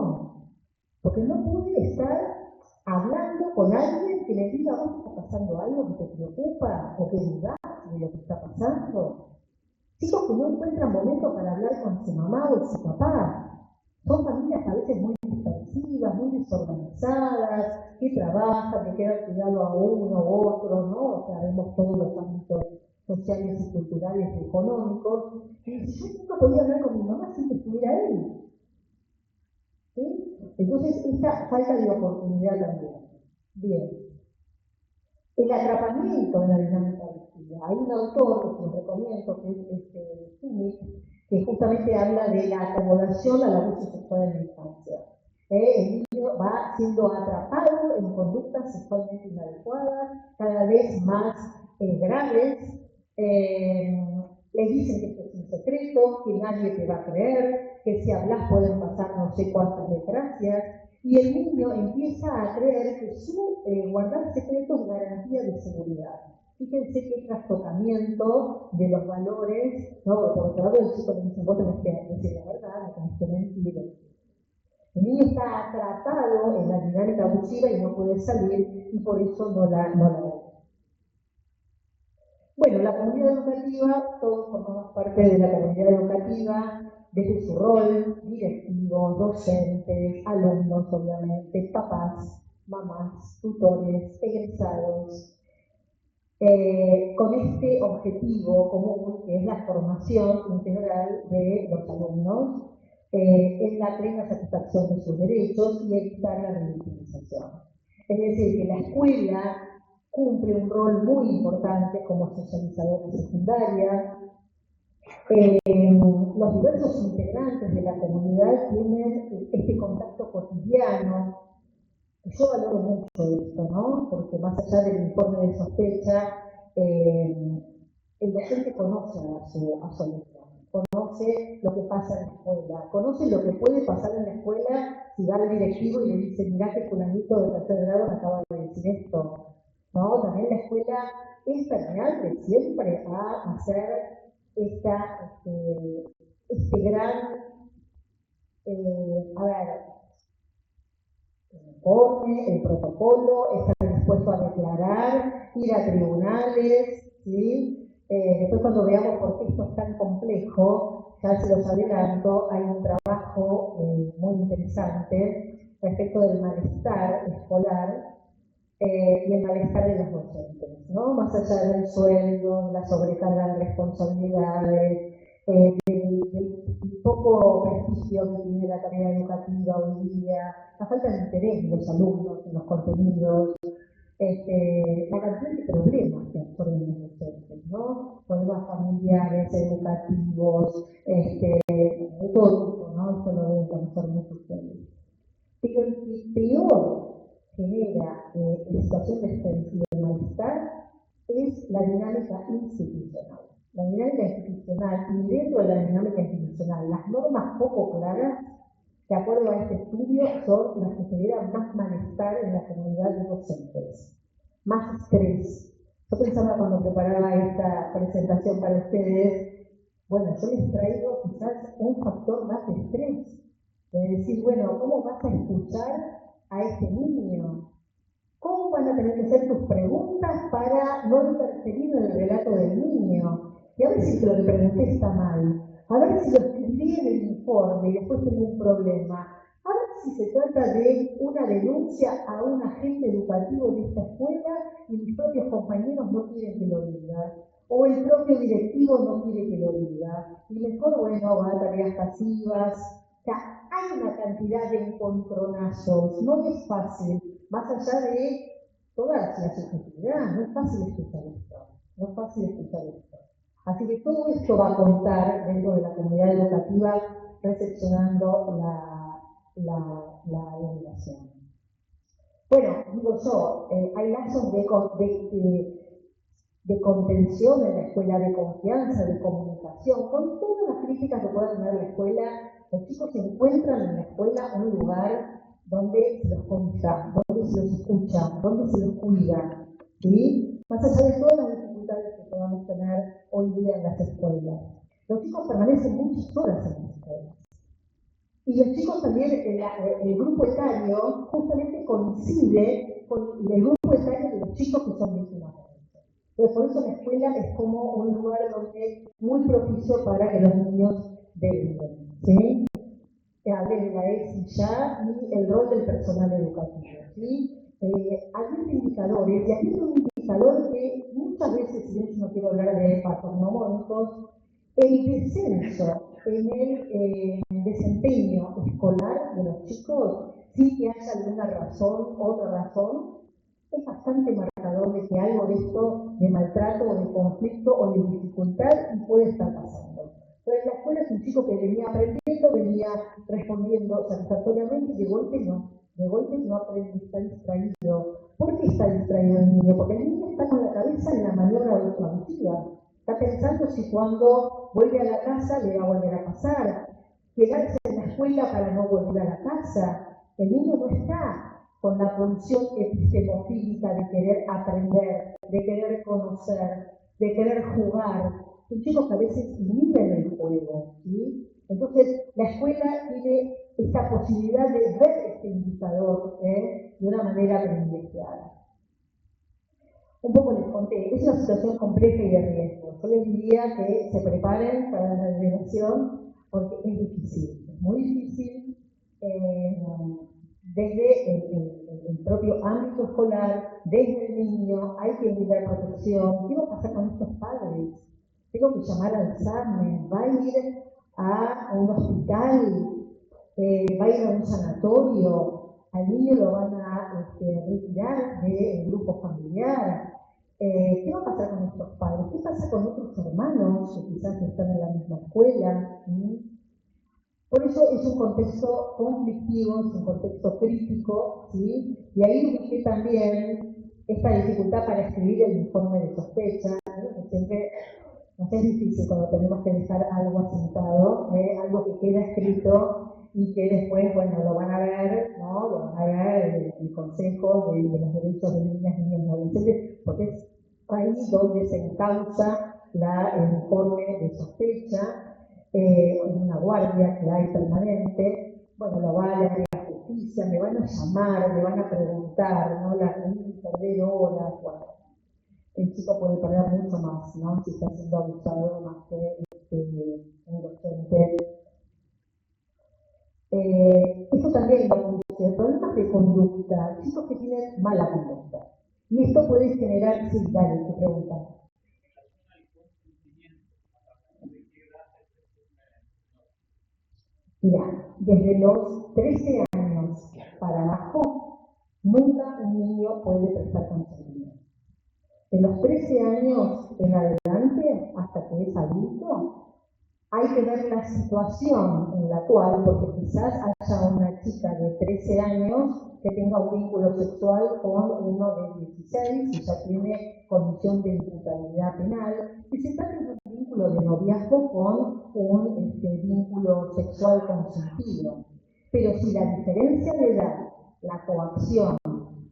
porque no pude estar hablando con alguien que me diga, ¿vos está pasando algo que te preocupa o que dudás de lo que está pasando? Chicos que no encuentran momento para hablar con su mamá o su papá. Son familias a veces muy dispersivas, muy desorganizadas, que trabajan, que quedan cuidado a uno u otro, ¿no? O sea, vemos todos los ámbitos sociales y culturales y económicos. Y yo nunca podía hablar con mi mamá sin que estuviera él. ¿Sí? Entonces, esta falta de oportunidad también. Bien. El atrapamiento de la dinámica adictiva. Hay un autor que os recomiendo, que es Smith, que justamente habla de la acomodación al abuso sexual en la infancia. El niño va siendo atrapado en conductas sexualmente inadecuadas, cada vez más graves. Les dicen que esto es un secreto, que nadie te va a creer, que si hablas pueden pasar no sé cuántas desgracias. Y el niño empieza a creer que su guardar secretos es garantía de seguridad. Fíjense qué trastocamiento de los valores, ¿no? Por otro lado, el chico le dice, vos tenés que decir la verdad, no tenés que mentir. El niño está atrapado en la dinámica abusiva y no puede salir, y por eso no la ve. Bueno, la comunidad educativa, todos formamos parte de la comunidad educativa, desde su rol, directivos, docentes, alumnos, obviamente, papás, mamás, tutores, egresados, con este objetivo común, que es la formación integral de los alumnos, en la plena satisfacción de sus derechos y evitar la revictimización. Es decir, que la escuela cumple un rol muy importante como socializadora secundaria. Los diversos integrantes de la comunidad tienen este contacto cotidiano. Yo valoro mucho esto, ¿no? Porque más allá del informe de sospecha, el docente conoce a su alumno, conoce lo que pasa en la escuela, conoce lo que puede pasar en la escuela si va al directivo y le dice, mirá que fulanito de tercer grado me acaba de decir esto. ¿No? También la escuela es permeable siempre a hacer este gran, el informe, el protocolo, estar dispuesto a declarar, ir a tribunales, ¿sí? Después cuando veamos por qué esto es tan complejo, ya se los adelanto, hay un trabajo muy interesante respecto del malestar escolar y el malestar de los docentes, ¿no? Más allá del sueldo, la sobrecarga de responsabilidades, del poco prestigio que tiene la tarea educativa hoy día, la falta de interés de los alumnos en los contenidos, la cantidad de problemas que absorben los docentes, ¿no? Problemas familiares, educativos, de todo tipo, ¿no? Esto lo deben conocer mucho ustedes. Pero el que peor genera en situación de malestar es la dinámica institucional. La dinámica institucional, y dentro de la dinámica institucional, las normas poco claras, de acuerdo a este estudio, son las que generan más malestar en la comunidad de docentes, más estrés. Yo pensaba cuando preparaba esta presentación para ustedes, bueno, yo les traigo quizás un factor más de estrés. De decir, bueno, ¿cómo vas a escuchar a este niño? ¿Cómo van van a tener que ser tus preguntas para no interferir en el relato del niño. Y a ver si lo que pregunté está mal. A ver si lo escribí en el informe y después tengo un problema. A ver si se trata de una denuncia a un agente educativo de esta escuela y mis propios compañeros no quieren que lo diga. O el propio directivo no quiere que lo diga. Y mejor, bueno, va a tareas pasivas. O sea, hay una cantidad de encontronazos. No es fácil, más allá de toda la subjetividad, no es fácil escuchar esto. No es fácil escuchar esto. Así que todo esto va a contar dentro de la comunidad educativa recepcionando la educación. Bueno, digo yo, hay lazos de contención en la escuela, de confianza, de comunicación, con todas las críticas que pueda tener la escuela. Los chicos se encuentran en la escuela un lugar donde se los cobija, donde se los escucha, donde se los cuida, ¿sí? Más allá de todas las dificultades que podamos tener hoy día en las escuelas. Los chicos permanecen muchas horas en las escuelas. Y los chicos también, el grupo etario justamente coincide con el grupo etario de los chicos que son víctimas de eso. Por eso la escuela es como un lugar donde muy propicio para que los niños deriven, ¿sí? Hablé de la ESI ya y el rol del personal educativo, ¿sí? Hay indicadores, y aquí es un indicador que muchas veces, si bien no quiero hablar de patognomónicos, el descenso en el desempeño escolar de los chicos, sí que haya alguna razón, otra razón, es bastante marcador de que algo de esto, de maltrato, o de conflicto, o de dificultad, puede estar pasando. Pero en la escuela es un chico que venía aprendiendo, venía respondiendo satisfactoriamente, y de golpe no aprende, está distraído. ¿Por qué está distraído el niño? Porque el niño está con la cabeza en la maniobra auditiva. Está pensando si cuando vuelve a la casa le va a volver a pasar. Quedarse en la escuela para no volver a la casa. El niño no está con la función epistemofílica de querer aprender, de querer conocer, de querer jugar. Son chicos que a veces viven el juego, ¿sí? Entonces, la escuela tiene esta posibilidad de ver este indicador de una manera privilegiada. Un poco les conté, es una situación compleja y de riesgo. Yo les diría que se preparen para la revelación porque es difícil, es muy difícil. Desde el propio ámbito escolar, desde el niño, hay que brindar protección. ¿Qué va a pasar con estos padres? Tengo que llamar al examen, va a ir a un hospital, va a ir a un sanatorio, al niño lo van a retirar del grupo familiar. ¿Qué va a pasar con estos padres? ¿Qué pasa con otros hermanos que quizás están en la misma escuela? Por eso es un contexto conflictivo, es un contexto crítico, ¿sí? Y ahí busqué también esta dificultad para escribir el informe de sospecha, ¿no? Siempre nos es difícil cuando tenemos que dejar algo asentado, algo que queda escrito y que después, bueno, lo van a ver, ¿no? Lo van a ver el Consejo de los Derechos de Niñas, Niños y Adolescentes, porque es ahí donde se encausa el informe de sospecha. Una guardia que hay permanente, bueno, lo va a leer la justicia, me van a llamar, me van a preguntar, ¿no? Perder horas, bueno, el chico puede perder mucho más, ¿no? Si está siendo abusado más que un docente. Eso también lo puse, problemas de conducta, chicos que tienen mala conducta. Y esto puede generar, sí, dale, te preguntan. Mira, desde los 13 años para abajo, nunca un niño puede prestar consentimiento. De los 13 años en adelante, hasta que es adulto, hay que ver la situación en la cual, porque quizás haya una chica de 13 años que tenga un vínculo sexual con uno de 16 y ya tiene condición de imputabilidad penal, y se trata de un vínculo de noviazgo con un vínculo sexual consentido. Pero si la diferencia de edad, la coacción,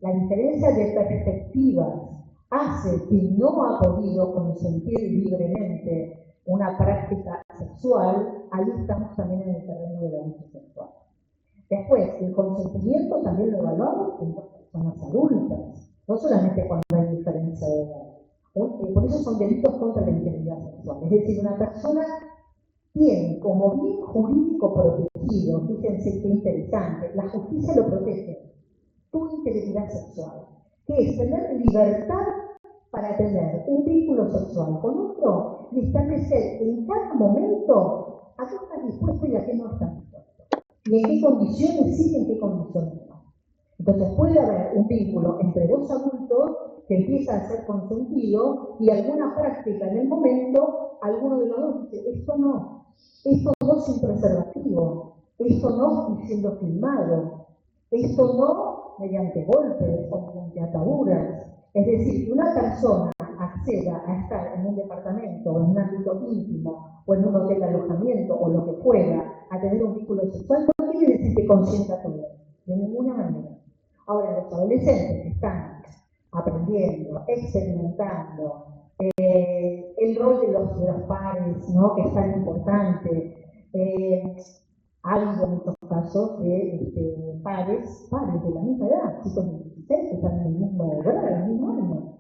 la diferencia de perspectivas hace que no ha podido consentir libremente una práctica sexual, ahí estamos también en el terreno del abuso sexual. Después, el consentimiento también lo evaluamos en las personas adultas. no solamente cuando hay diferencia de edad. Por eso son delitos contra la integridad sexual. Es decir, una persona tiene como bien jurídico protegido, fíjense qué interesante, la justicia lo protege, tu integridad sexual, que es tener libertad para tener un vínculo sexual con otro y establecer en cada momento a qué estás dispuesto y a qué no estás dispuesto. Y en qué condiciones sí y en qué condiciones no. Entonces puede haber un vínculo entre dos adultos que empieza a ser consentido y alguna práctica en el momento, alguno de los dos dice, esto no sin preservativo, esto no siendo filmado, esto no mediante golpes o mediante ataduras. Es decir, que una persona acceda a estar en un departamento o en un ámbito íntimo o en un hotel de alojamiento o lo que fuera a tener un vínculo sexual no quiere decir que consienta todo, de ninguna manera. Ahora, los adolescentes que están aprendiendo, experimentando, el rol de los pares, ¿no? Que es tan importante. Ha habido muchos casos de pares de la misma edad, chicos de 16 que están en el mismo grado, en el mismo año.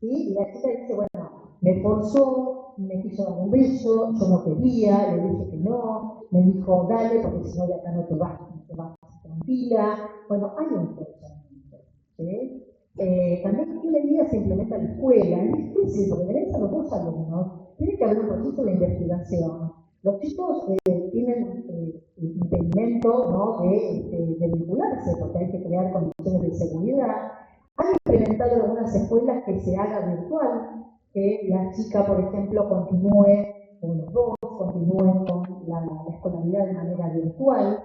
¿Sí? Y la chica dice, bueno, me forzó, me quiso dar un beso, yo no quería, le dije que no, me dijo, dale, porque si no de acá no te vas tranquila. Bueno, hay un forzamiento. ¿Sí? También qué medidas se implementa en la escuela, es difícil, porque tenés a los dos alumnos, tiene que haber un proceso de investigación. Los chicos tienen impedimento, ¿no? de vincularse, porque hay que crear condiciones de seguridad. Han implementado en algunas escuelas que se haga virtual, que la chica, por ejemplo, continúe, o los dos continúen con la escolaridad de manera virtual.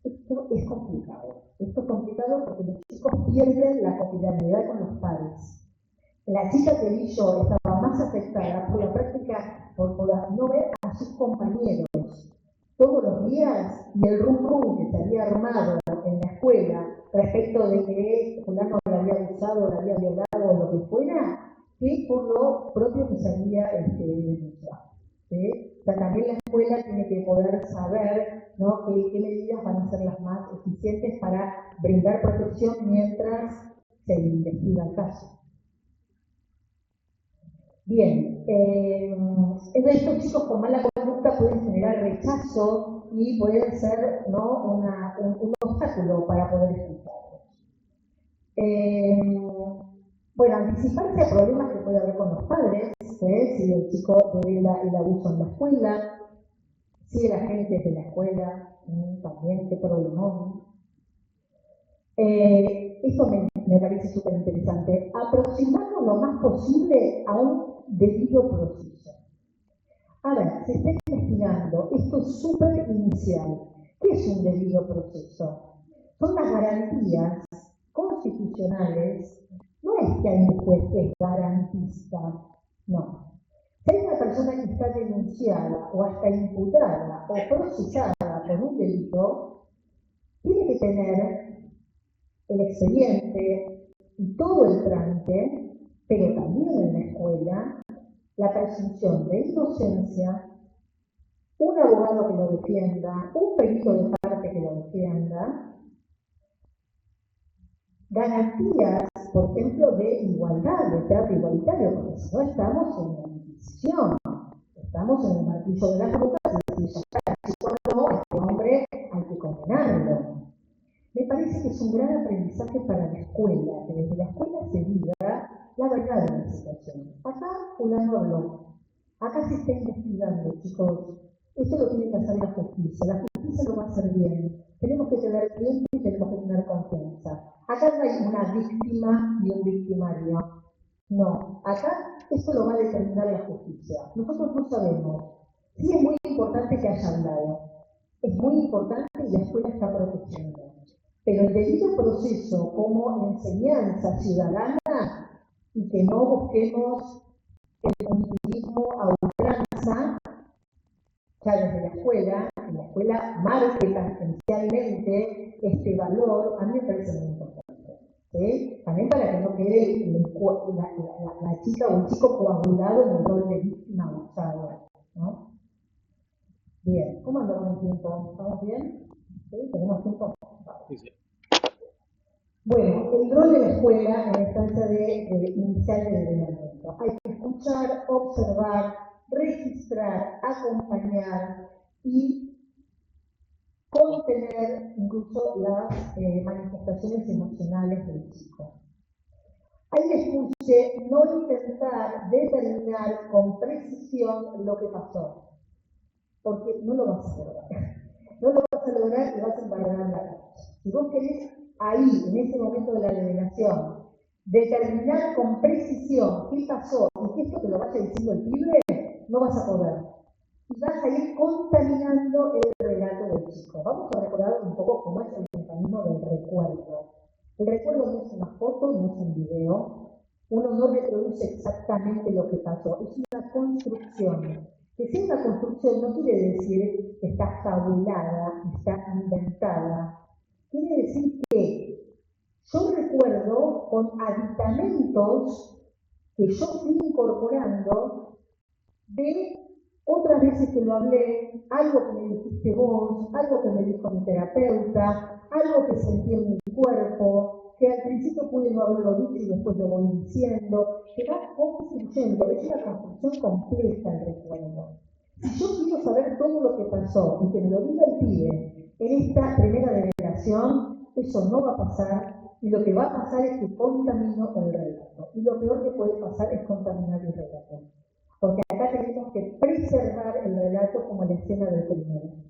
Esto es complicado. Esto es complicado porque los chicos pierden la cotidianidad con los padres. La chica que vi yo estaba más afectada por la práctica, por no ver a sus compañeros todos los días y el rum que se había armado en la escuela respecto de que fulano la había abusado, la había violado o lo que fuera, que por lo propio que se había denunciado. ¿Sí? O sea, también la escuela tiene que poder saber, ¿no? qué medidas van a ser las más eficientes para brindar protección mientras se investiga el caso. Bien, estos chicos con mala conducta pueden generar rechazo y pueden ser, ¿no? un obstáculo para poder escucharlos. Bueno, anticiparse a problemas que puede haber con los padres, si el chico revela el abuso en la escuela, si el agente de la escuela, también qué problemón. Eso me parece súper interesante. Aproximarnos lo más posible a un debido proceso. A ver, se está investigando, esto es súper inicial. ¿Qué es un debido proceso? Son las garantías constitucionales. No es que hay un juez que es garantista, no. Si hay una persona que está denunciada o hasta imputada o procesada por un delito, tiene que tener el expediente y todo el trámite, pero también en la escuela, la presunción de inocencia, un abogado que lo defienda, un perito de parte que lo defienda, garantías, por ejemplo, de igualdad, de trato igualitario, porque si no estamos en la Inquisición, estamos en el martillo de las brujas y si ya está, si no, este hombre hay que condenarlo. Me parece que es un gran aprendizaje para la escuela, que desde la escuela se diga la verdad de la situación. Acá fulano habló, acá se está investigando, chicos. Eso lo tiene que hacer la justicia lo va a hacer bien. Tenemos que tener tiempo y tenemos que tener confianza. Acá no hay una víctima y un victimario. No, acá eso lo va a determinar la justicia. Nosotros no sabemos. Sí es muy importante que haya hablado. Es muy importante y la escuela está protegiendo. Pero el debido proceso como enseñanza ciudadana y que no busquemos el punitivismo a ultranza, ya desde la escuela, en la escuela marque tangencialmente este valor, a mí me parece muy importante. ¿Sí? También para que no quede la chica o el chico coagulado en el rol de víctima abusada, ¿no? Bien, ¿cómo andamos en tiempo? ¿Estamos bien? ¿Sí? ¿Tenemos tiempo? Sí, sí. Bueno, el rol de la escuela en la instancia inicial del entrenamiento. Hay que escuchar, observar, registrar, acompañar y contener incluso las manifestaciones emocionales del chico. Ahí escuche, no intentar determinar con precisión lo que pasó, porque no lo vas a lograr. No lo vas a lograr y vas a embarrar la cancha. Si vos querés ahí, en ese momento de la revelación, determinar con precisión qué pasó y que esto te lo vaya diciendo el pibe, no vas a poder. Y vas a ir contaminando el relato del chico. Vamos a recordar un poco cómo es el mecanismo del recuerdo. El recuerdo no es una foto, no es un video. Uno no reproduce exactamente lo que pasó. Es una construcción. Que sea una construcción no quiere decir que está fabulada, está inventada. Quiere decir que yo recuerdo con aditamentos que yo fui incorporando de otras veces que lo hablé, algo que me dijiste vos, algo que me dijo mi terapeuta, algo que sentí en mi cuerpo, que al principio pude no haberlo dicho y después lo voy diciendo, que va construyendo, es una construcción compleja el recuerdo. Si yo quiero saber todo lo que pasó y que me lo diga el pibe en esta primera revelación, eso no va a pasar y lo que va a pasar es que contamino el relato. Y lo peor que puede pasar es contaminar el relato. Porque acá tenemos que preservar el relato como la escena del crimen.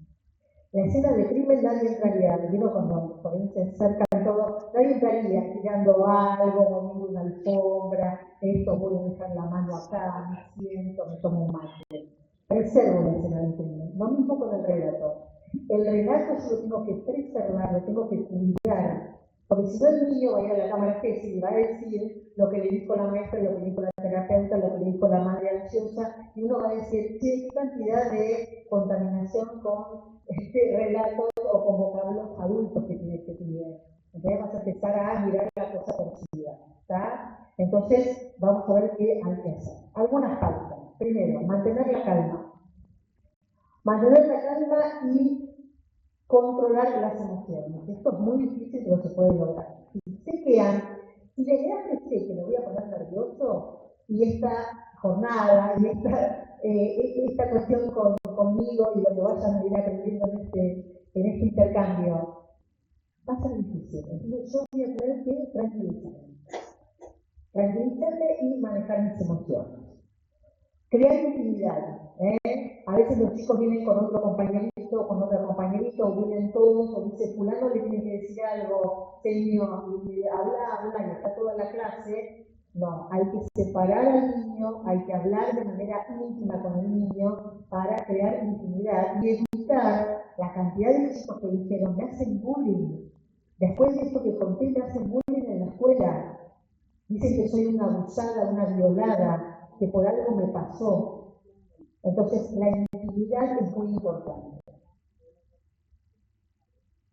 La escena del crimen nadie entraría, digo cuando se acercan todos, nadie entraría tirando algo, moviendo una alfombra, esto voy a dejar la mano acá, me siento, me tomo un mate. Preservo la escena del crimen, lo mismo con el relato. El relato yo lo tengo que preservar, lo tengo que cuidar. Porque si no el niño va a ir a la cámara especie y va a decir lo que le dijo la maestra, lo que le dijo la terapeuta, lo que le dijo la madre ansiosa, y uno va a decir, qué cantidad de contaminación con relatos o con vocablos adultos que tiene este pibe. Entonces vas a empezar a mirar la cosa torcida, ¿está? Entonces vamos a ver qué hay que hacer. Algunas pautas. Primero, mantener la calma. Mantener la calma y controlar las emociones. Esto es muy difícil, pero se puede lograr. Si desde antes sé que lo voy a poner nervioso, y esta jornada, y esta cuestión conmigo y lo que vayan a ir aprendiendo en este intercambio, va a ser difícil. Entonces yo voy a tener que tranquilizarme y manejar mis emociones. Crear intimidad. A veces los chicos vienen con otro compañerito, con otro compañerito, o vienen todos, o dice, fulano le tiene que decir algo, señor, y habla, y está toda la clase. No, hay que separar al niño, hay que hablar de manera íntima con el niño para crear intimidad y evitar la cantidad de chicos que dijeron, me hacen bullying. Después de esto que conté, me hacen bullying en la escuela. Dicen que soy una abusada, una violada, que por algo me pasó. Entonces, la intimidad es muy importante.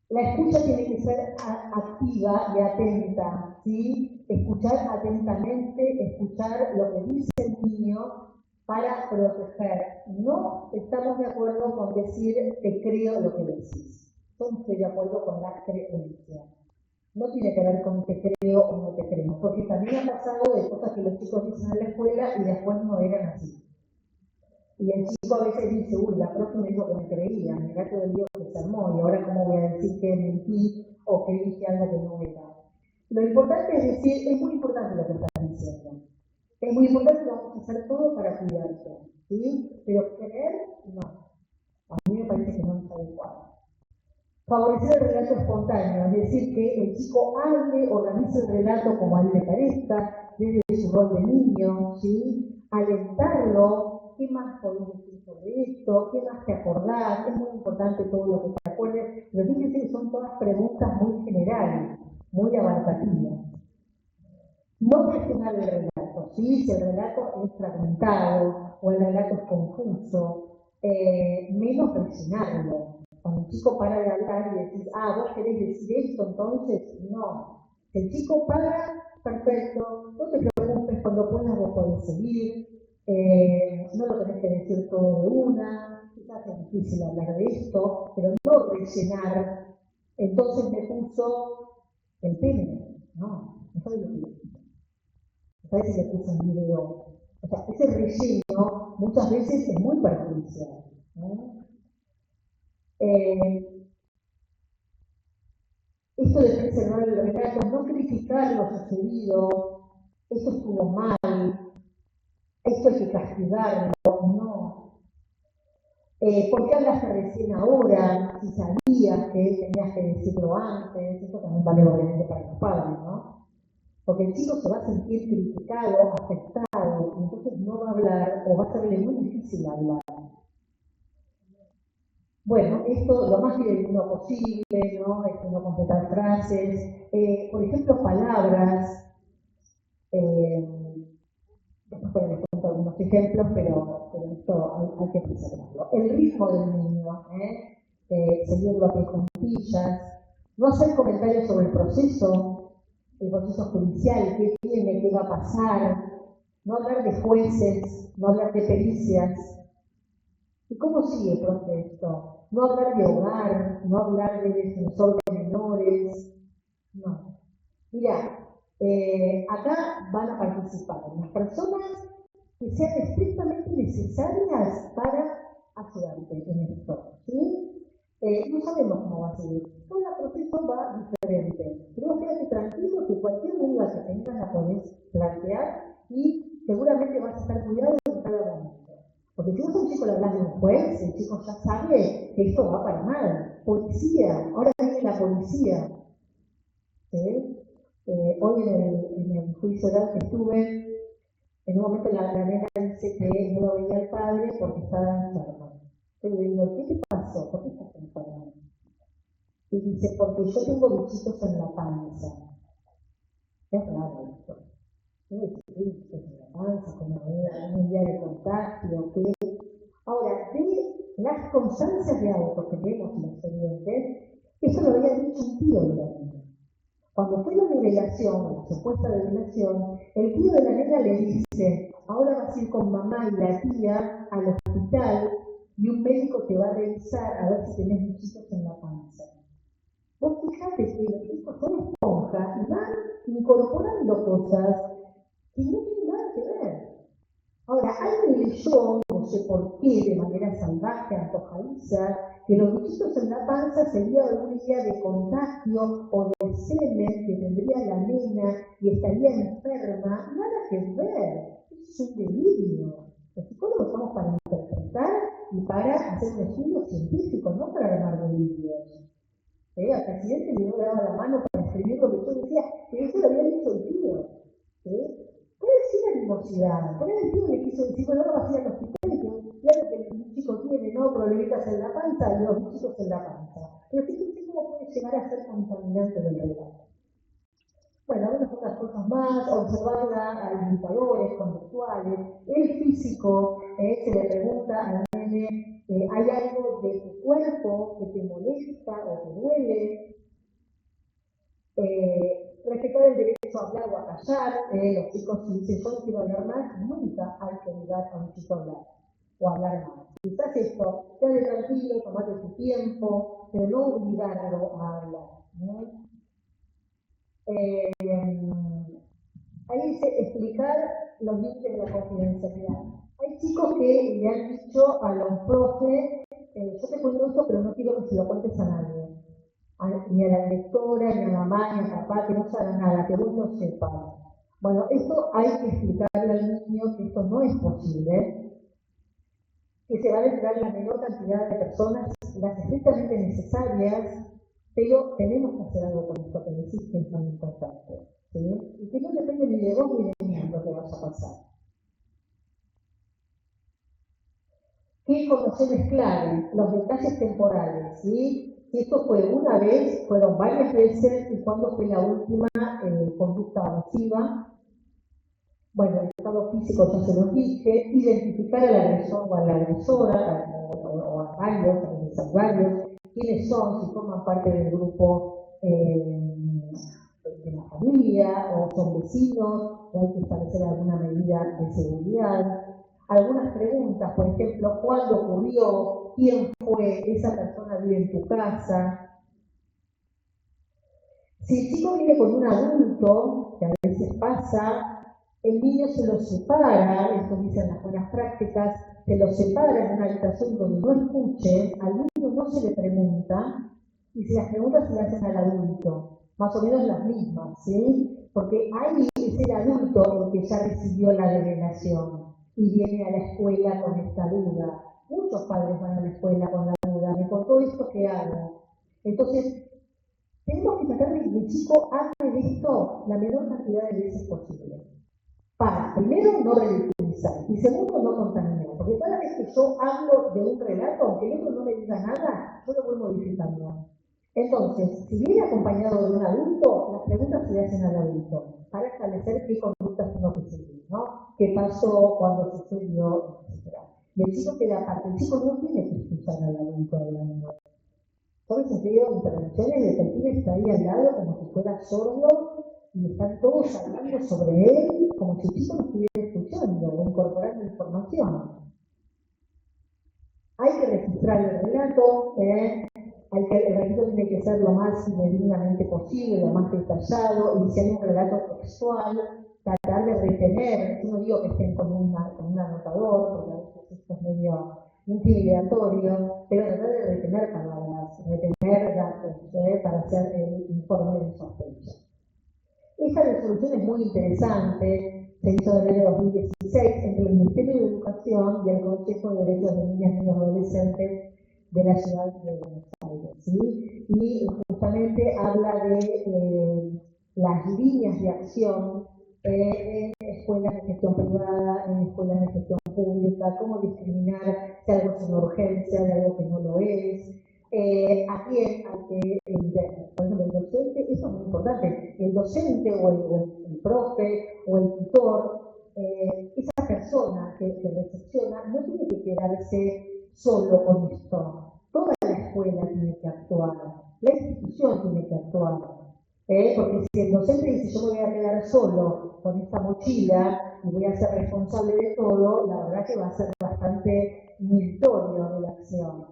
La escucha tiene que ser activa y atenta, ¿sí? Escuchar atentamente, escuchar lo que dice el niño para proteger. No estamos de acuerdo con decir te creo lo que decís. Yo no estoy de acuerdo con la creencia. No tiene que ver con te creo o no te creo, porque también ha pasado de cosas que los chicos dicen en la escuela y después no eran así. Y el chico a veces dice, uy, la profe me dijo que me creía, mirá todo el lío que se armó, y ahora cómo voy a decir que mentí o que dije algo que no era. Lo importante es decir, es muy importante lo que estás diciendo. Es muy importante que vamos a hacer todo para cuidarte, ¿sí? Pero creer, no. A mí me parece que no es adecuado. Favorecer el relato espontáneo, es decir, que el chico hable, organice el relato como a él le parezca, desde su rol de niño, ¿sí? Alentarlo. ¿Qué más podemos decir sobre esto? ¿Qué más te acordás? Es muy importante todo lo que te acuerdes. Pero fíjense que son todas preguntas muy generales, muy abarcativas. No presionar el relato, ¿sí? Si el relato es fragmentado o el relato es confuso, menos presionarlo. Cuando un chico para de hablar y decís, vos querés decir esto, entonces no. Si el chico para, perfecto, no te preocupes, cuando puedas vos podés seguir, no lo tenés que decir todo de una, quizás es difícil hablar de esto, pero no rellenar. Entonces me puso el pene. ¿sabes si le puse un video? O sea, ese relleno muchas veces es muy perjudicial, ¿no? Esto de preservar el relato, no criticar lo sucedido, esto estuvo mal, esto hay que castigarlo, no. ¿Por qué hablaste recién ahora? Si sabías que tenías que decirlo antes, eso también vale obviamente para los padres, ¿no? Porque el chico se va a sentir criticado, afectado, y entonces no va a hablar o va a serle muy difícil hablar. Bueno, esto lo más fidedigno posible, ¿no? No completar frases, por ejemplo, palabras. Después les cuento algunos ejemplos, pero esto hay que preservarlo. El ritmo del niño, seguirlo a pie juntillas, no hacer comentarios sobre el proceso judicial, qué tiene, qué va a pasar, no hablar de jueces, no hablar de pericias. ¿Y cómo sigue el proceso? No hablar de hogar, no hablar de defensor de menores, no. Mira, acá van a participar las personas que sean estrictamente necesarias para ayudarte en esto, ¿sí? No sabemos cómo va a seguir. Cada proceso va diferente. Pero quédate tranquilo que cualquier duda que tengas la podés plantear y seguramente vas a estar cuidado en cada momento. Porque si vos a un chico le hablas de un juez, el chico ya sabe que esto va para mal. Policía, ahora viene la policía. ¿Sí? Hoy en el juicio oral que estuve, en un momento la nena dice que no lo veía el padre porque estaba enferma. Yo le digo, ¿qué te pasó? ¿Por qué estás enferma? Y dice, porque yo tengo bichitos en la panza. Es raro esto. Tengo bichitos en la panza, como un día de contagio, ¿qué? Ahora, de las constancias de auto que vemos en los expedientes, eso lo había dicho un tío de la niña. Cuando fue la revelación, la supuesta revelación, el tío de la nena le dice, ahora vas a ir con mamá y la tía al hospital y un médico te va a revisar a ver si tenés bichitos en la panza. Vos fijate que los chicos son esponjas y van incorporando cosas que no tienen nada que ver. Ahora, alguien leyó, no sé por qué, de manera salvaje, antojadiza, que los bichitos en la panza sería alguna idea de contagio o de semen que tendría la nena y estaría enferma. Nada que ver. Eso es un delirio. Los psicólogos estamos para interpretar y para hacer un estudio científico, no para armar delirios. Al presidente le daba la mano para escribir lo que yo decía, que eso lo había dicho el tío. Puede ser animosidad. Por ahí el tío le quiso decir, bueno, ahora vas a ir al hospital, claro que el chico tiene, ¿no? Problemitas en la panza y los bichitos en la panza. Pero fíjense cómo puede llegar a ser contaminante del relato. Bueno, algunas otras cosas más, observar a indicadores conductuales. El físico se le pregunta al nene, ¿hay algo de tu cuerpo que te molesta o te duele? Respetar el derecho a hablar o a callar. Los chicos, si dicen yo no quiero hablar más, nunca hay que obligar a un chico a hablar o a hablar más. Quizás esto, quédate tranquilo, tomate tu tiempo, pero no obligarlo a hablar, ¿no? Ahí dice explicar los límites de la confidencialidad. Hay chicos que le han dicho a los profes, yo te cuento esto, pero no quiero que se lo cuentes a nadie. Ni a la directora, ni a la mamá, ni a papá, que no saben nada, que vos no sepas. Bueno, esto hay que explicarle al niño que esto no es posible, que se va a entregar la menor cantidad de personas, las estrictamente necesarias, pero tenemos que hacer algo con esto que decís que es muy importante. ¿Sí? Y que no depende ni de vos ni de mí lo que vaya a pasar. ¿Qué información es clave? Los detalles temporales, ¿sí? Si esto fue una vez, fueron varias veces, y cuándo fue la última conducta abusiva. Bueno, el estado físico ya se lo dije, identificar al agresor o a la agresora, o a varios, quiénes son, si forman parte del grupo de la familia, o son vecinos, o hay que establecer alguna medida de seguridad. Algunas preguntas, por ejemplo, ¿cuándo ocurrió? ¿Quién fue? ¿Esa persona vive en tu casa? Si el chico viene con un adulto, que a veces pasa, El niño se lo separa, esto dicen las buenas prácticas, se lo separa en una habitación donde no escuche, al niño no se le pregunta, y si las preguntas se le hacen al adulto, más o menos las mismas, ¿sí? Porque ahí es el adulto el que ya recibió la revelación y viene a la escuela con esta duda. Muchos padres van a la escuela con la duda, ¿me contó esto qué hago? Entonces, tenemos que tratar de que el chico hable de esto la menor cantidad de veces posible. Para, primero, no ridiculizar y segundo, no contaminar. Porque cada vez que yo hablo de un relato, aunque el otro no me diga nada, yo lo voy modificando. Entonces, si viene acompañado de un adulto, las preguntas se le hacen al adulto para establecer qué conductas tengo que seguir, ¿no? ¿Qué pasó, cuándo sucedió, etcétera? Y el chico queda aparte. El chico no tiene que escuchar al adulto hablando. Por eso te digo, intervenciones de que el pibe está ahí al lado como si fuera sordo y están todos hablando sobre él como si el chico no estuviera escuchando o incorporando información. Hay que registrar el relato, el relato tiene que ser lo más medianamente posible, lo más detallado, y si hay un relato textual, tratar de retener, yo no digo que estén con un anotador, porque a veces esto es medio intimidatorio, pero tratar de retener palabras, retener datos, para hacer el informe de sospecha. Esta resolución es muy interesante, se hizo en el año 2016 entre el Ministerio de Educación y el Consejo de Derechos de Niñas, Niños y Adolescentes de la ciudad de Buenos Aires, ¿sí? Y justamente habla de las líneas de acción en escuelas de gestión privada, en escuelas de gestión pública, cómo discriminar si algo es una urgencia, de algo que no lo es, a quién hay que entender. Por ejemplo, el docente, eso es muy importante, el docente o el profe o el tutor, esa persona que recepciona no tiene que quedarse solo con esto. Toda la escuela tiene que actuar, la institución tiene que actuar. Porque si el docente dice yo me voy a quedar solo con esta mochila y voy a ser responsable de todo, la verdad que va a ser bastante meritorio de la acción.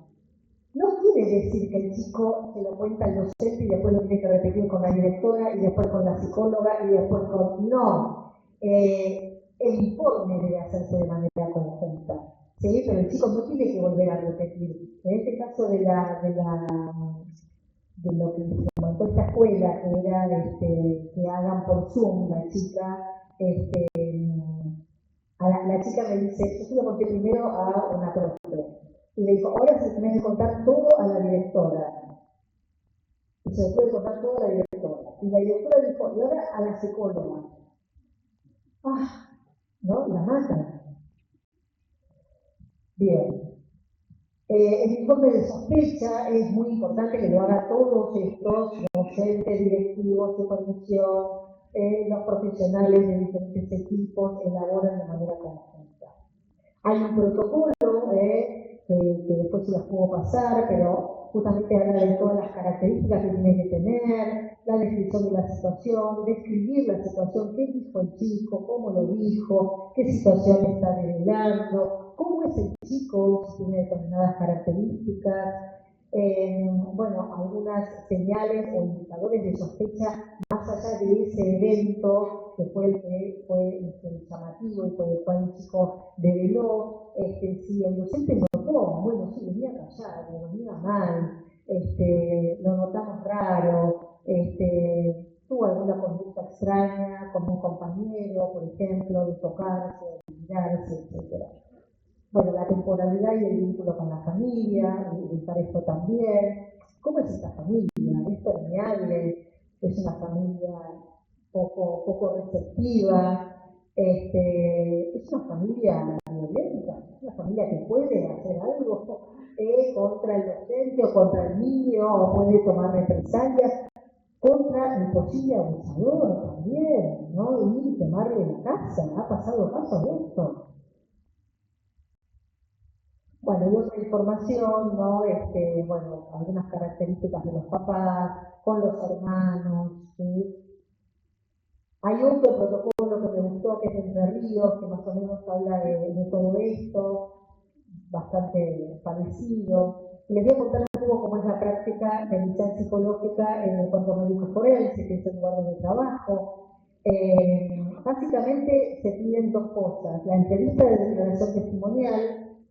No quiere decir que el chico se lo cuenta al docente y después lo tiene que repetir con la directora y después con la psicóloga y después con... No. El informe debe hacerse de manera conjunta. ¿Sí? Pero el chico no tiene que volver a repetir. En este caso de lo que se montó esta escuela, que era que hagan por Zoom, la chica, la chica me dice, yo se lo conté primero a una profe. Y le dijo, ahora se tenés que contar todo a la directora. Y se lo puede contar todo a la directora. Y la directora dijo, y ahora a la psicóloga. Ah, ¿no? La mata. Bien. El informe de sospecha es muy importante que lo hagan todos estos docentes, directivos, supervisión, los profesionales de diferentes equipos elaboran de manera conjunta. Hay un protocolo que después se las puedo pasar, pero justamente habla de todas las características que tiene que tener, la descripción de la situación, describir la situación, qué dijo el chico, cómo lo dijo, qué situación está revelando, cómo es el chico, si tiene determinadas características, bueno, algunas señales o indicadores de sospecha más allá de ese evento que fue el que fue llamativo y por el cual el chico develó, si el docente notó, bueno, sí, venía callado, venía mal, lo notamos raro, tuvo alguna conducta extraña con un compañero, por ejemplo, de tocarse, de mirarse, etc. Bueno, la temporalidad y el vínculo con la familia, ubicar esto también. ¿Cómo es esta familia? ¿Es permeable? ¿Es una familia poco receptiva? ¿Es una familia violenta? ¿Es una familia que puede hacer algo contra el docente o contra el niño o puede tomar represalias contra el posible abusador también, ¿no? Y quemarle la casa. ¿Ha pasado caso de esto? Bueno, y otra información, ¿no? Bueno, algunas características de los papás, con los hermanos, ¿sí? Hay otro protocolo que me gustó, que es Entre Ríos, que más o menos habla de todo esto, bastante parecido. Y les voy a contar un poco cómo es la práctica medical psicológica en el cuerpo médico forense, que es el lugar de trabajo. básicamente se piden dos cosas: la entrevista de declaración testimonial,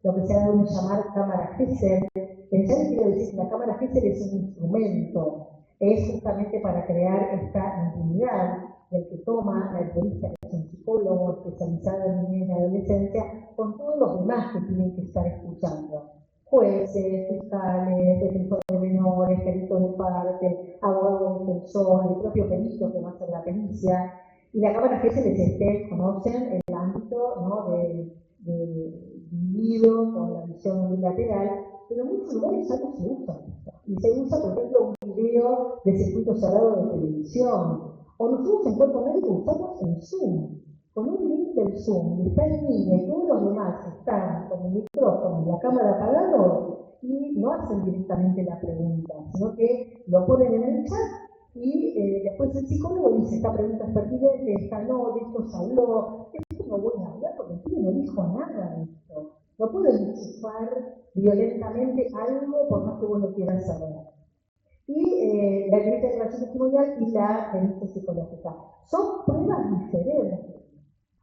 lo que se ha dado en llamar cámara Gesell. Ya les quiero decir que la cámara Gesell es un instrumento, es justamente para crear esta intimidad del que toma la entrevista, que es un psicólogo especializado en niñez y adolescencia, con todos los demás que tienen que estar escuchando: jueces, fiscales, defensores de menores, peritos de parte, abogados defensores, el propio perito que va a hacer la pericia. Y la cámara Gesell, conocen el ámbito, ¿no?, de dividido con la visión unilateral, pero en muchos lugares ya no se usa. Y se usa, por ejemplo, un video de circuito cerrado de televisión. O nosotros en Cuerpo Médico usamos en Zoom, con un link del Zoom, y está en línea y todos los demás están con el micrófono y la cámara apagado y no hacen directamente la pregunta, sino que lo ponen en el chat y después el psicólogo dice: esta pregunta es pertinente, esta no, de esto se habló, esto no voy a hablar porque el pibe no dijo nada de esto. No pueden enchufar violentamente algo por más que vos lo quieras saber. Y la entrevista de declaración testimonial y la pericia psicológica son pruebas diferentes.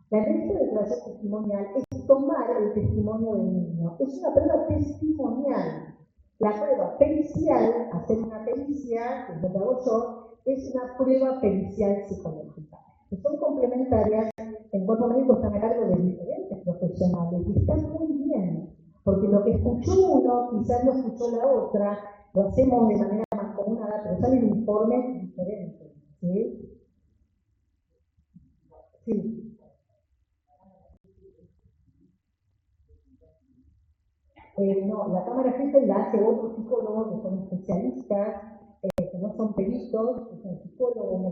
La entrevista de declaración testimonial es tomar el testimonio del niño, es una prueba testimonial. La prueba pericial, hacer una pericia, que es lo que hago yo, es una prueba pericial psicológica, que son complementarias. En Cuerpo Médico están a cargo de diferentes profesionales y están muy bien, porque lo que escuchó uno quizás lo escuchó la otra, lo hacemos de manera mancomunada, pero salen informes diferentes. ¿Sí? Sí. No, la cámara Gesell la hace otros psicólogos que son especialistas, que no son peritos, que son psicólogos, un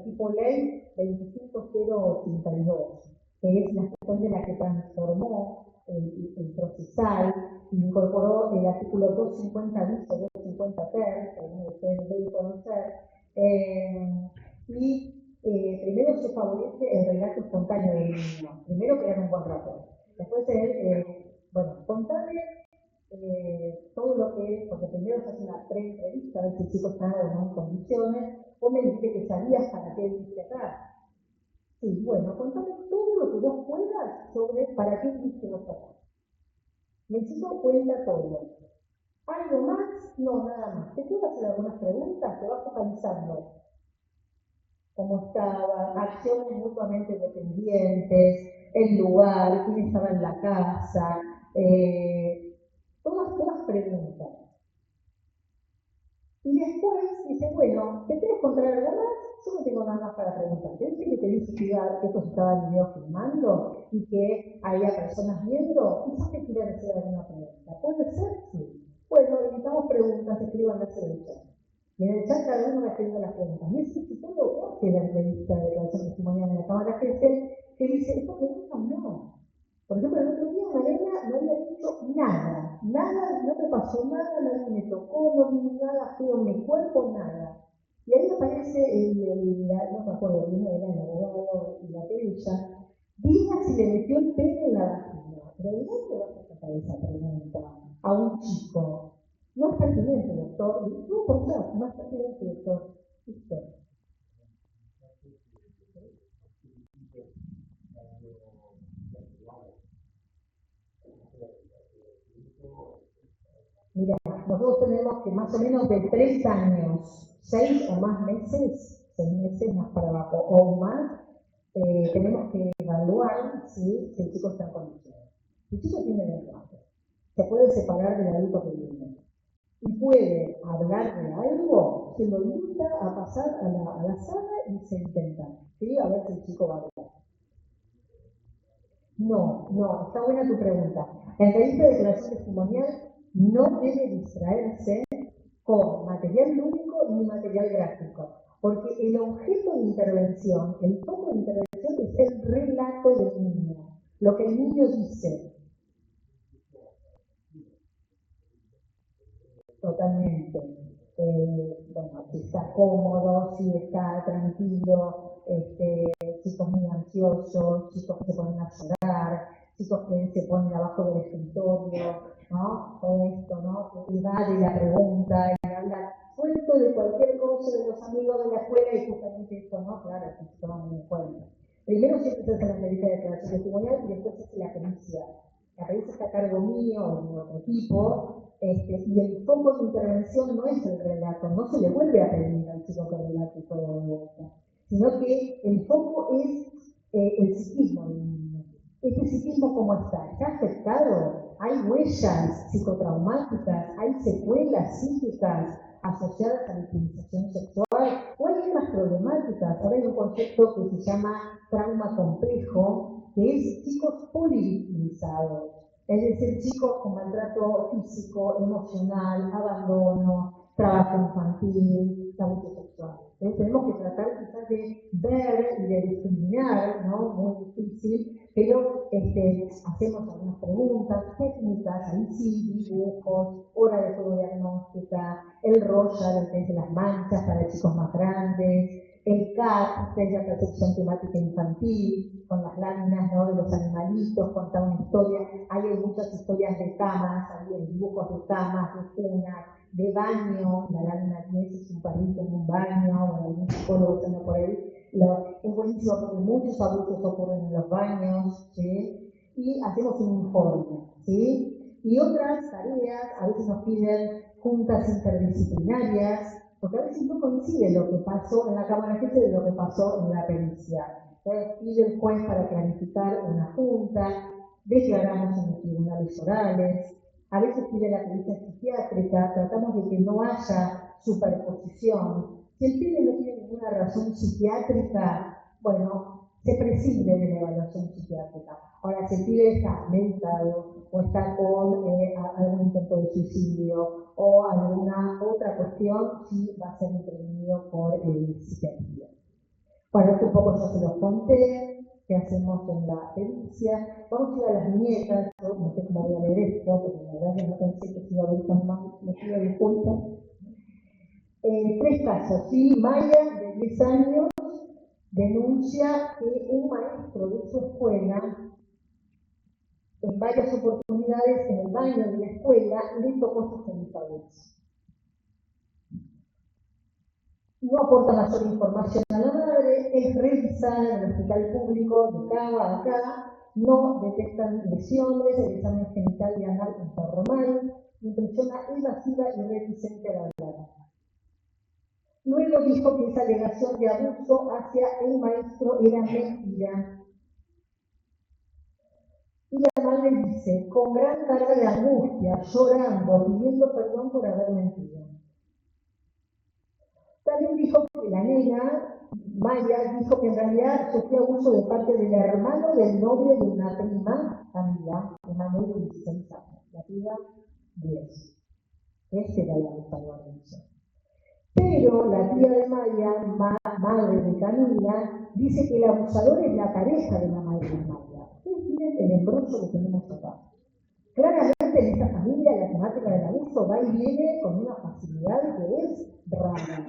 equipo ley 25082, que es la cuestión de la que transformó el procesal, incorporó el artículo 250 bis o 250 ter, que algunos de ustedes deben conocer, primero se favorece el relato espontáneo del niño. Primero crear un buen rapport. Después contarle todo lo que es, porque primero se hace una pre-entrevista, a ver si el chico está o no en condiciones, o me dijiste que sabías para qué viniste acá. Sí, bueno, contame todo lo que vos puedas sobre para qué viniste vos acá. El chico cuenta todo. ¿Algo más? No, nada más. ¿Te puedo hacer algunas preguntas? Te vas focalizando. ¿Cómo estaban? Acciones mutuamente dependientes, el lugar, quién estaba en la casa, todas preguntas. Y después dice: bueno, ¿te quieres contar algo más? Yo no tengo nada más para preguntarte. ¿Viste que te dije que esto se estaba en video filmando y que había personas viendo? Quizás te quieran hacer alguna pregunta. ¿Puede ser? Sí. Bueno, necesitamos preguntas, escriban las preguntas. Y en el chat cada uno va escribiendo las preguntas. Y ese psicólogo hace la entrevista de declaración testimonial en la cámara Gesell, que dice: esta pregunta no. Por ejemplo, el otro día una nena no había dicho nada, no me pasó nada, nadie me tocó, no vi nada feo en mi cuerpo, nada. Y ahí aparece no me acuerdo bien, era el abogado y la perilla, diga si le metió el pene en la vagina. Pero ¿de dónde vas a sacar esa pregunta a un chico? No es pertinente, doctor. No, por favor, no es pertinente, doctor. Listo. Mira, nosotros tenemos que más o menos de 3 años, 6 o más meses, 6 meses más para abajo o más, tenemos que evaluar si el chico está en condiciones. Si el chico tiene lenguaje, se puede separar del adulto que viene y puede hablar de algo, se lo invita a pasar a la sala y se intenta, ¿sí? A ver si el chico va a hablar. No, está buena tu pregunta. La entrevista de declaración testimonial no debe distraerse con material lúdico ni material gráfico, porque el objeto de intervención, el foco de intervención es el relato del niño, lo que el niño dice. Totalmente. Bueno, si está cómodo, si está tranquilo, chicos muy ansiosos, chicos que se ponen a llorar, chicos que se ponen abajo del escritorio, ¿no? Todo esto, ¿no? Que evade la pregunta y habla suelto de cualquier cosa de los amigos de la escuela y justamente esto, ¿no? Claro, que se toman en cuenta. Primero siempre se hace la entrevista de declaración testimonial y después se hace la pericia. La pericia está a cargo mío o de otro equipo, y el foco de intervención no es el relato, no se le vuelve a pedir al chico que relate todo de vuelta, sino que el foco es el psiquismo del niño. Este psiquismo, ¿cómo está? ¿Está afectado? ¿Hay huellas psicotraumáticas? ¿Hay secuelas psíquicas asociadas a la victimización sexual? ¿O hay otras problemáticas? Ahora hay un concepto que se llama trauma complejo, que es chicos polivictimizados. Es decir, chicos con maltrato físico, emocional, abandono, trabajo infantil, abuso sexual. Entonces, tenemos que tratar quizás de ver y de discriminar, ¿no? Muy difícil, pero hacemos algunas preguntas técnicas, ahí sí, dibujos, hora de juego diagnóstica, el Rorschach, el test de las manchas para chicos más grandes, el CAT, que es la percepción temática infantil, con las láminas, ¿no?, de los animalitos, contar una historia. Hay muchas historias de camas, hay dibujos de camas, de cunas, de baño. La lámina 10 es un perrito en un baño, o algún psicólogo que anda por ahí. Es buenísimo porque muchos abusos ocurren en los baños, ¿sí? Y hacemos un informe, ¿sí? Y otras tareas, a veces nos piden juntas interdisciplinarias, porque a veces no coincide lo que pasó en la cámara jefe de lo que pasó en la pericia. Entonces pide el juez para clarificar una junta, declaramos en los tribunales orales, a veces pide la pericia psiquiátrica, tratamos de que no haya superposición. Si el pibe no tiene ninguna razón psiquiátrica, bueno, se prescinde de la evaluación psiquiátrica. Ahora, si el pibe está medicado o está con algún intento de suicidio o alguna otra cuestión, sí va a ser intervenido por psiquiatría. Bueno, esto un poco yo se los conté, que hacemos en la pericia. Vamos a ir a las viñetas, yo no sé cómo voy a leer esto, porque la verdad que no pensé que se iba a ver tan mal, me pido disculpas. 3 casos, ¿sí? Maya, de 10 años, denuncia que un maestro de su escuela, en varias oportunidades en el baño de la escuela, le tocó sus genitales. No aporta mayor información a la madre, es revisada en el hospital público de acá, no detectan lesiones, el examen genital y anal está normal, impresión invasiva y reticente al hablar. Luego dijo que esa alegación de abuso hacia el maestro era mentira. Y la madre dice, con gran cara de angustia, llorando, pidiendo perdón por haber mentido. También dijo que la nena, Maya, dijo que en realidad sufrió abuso de parte del hermano del novio de una prima, amiga, Emanuel de 16 años, la piba 10. Este era el abuso. Pero la tía de Maya, madre de Camila, dice que el abusador es la pareja de la madre de Maya. Ustedes miren el embrollo que tenemos acá. Claramente en esta familia la temática del abuso va y viene con una facilidad que es rara.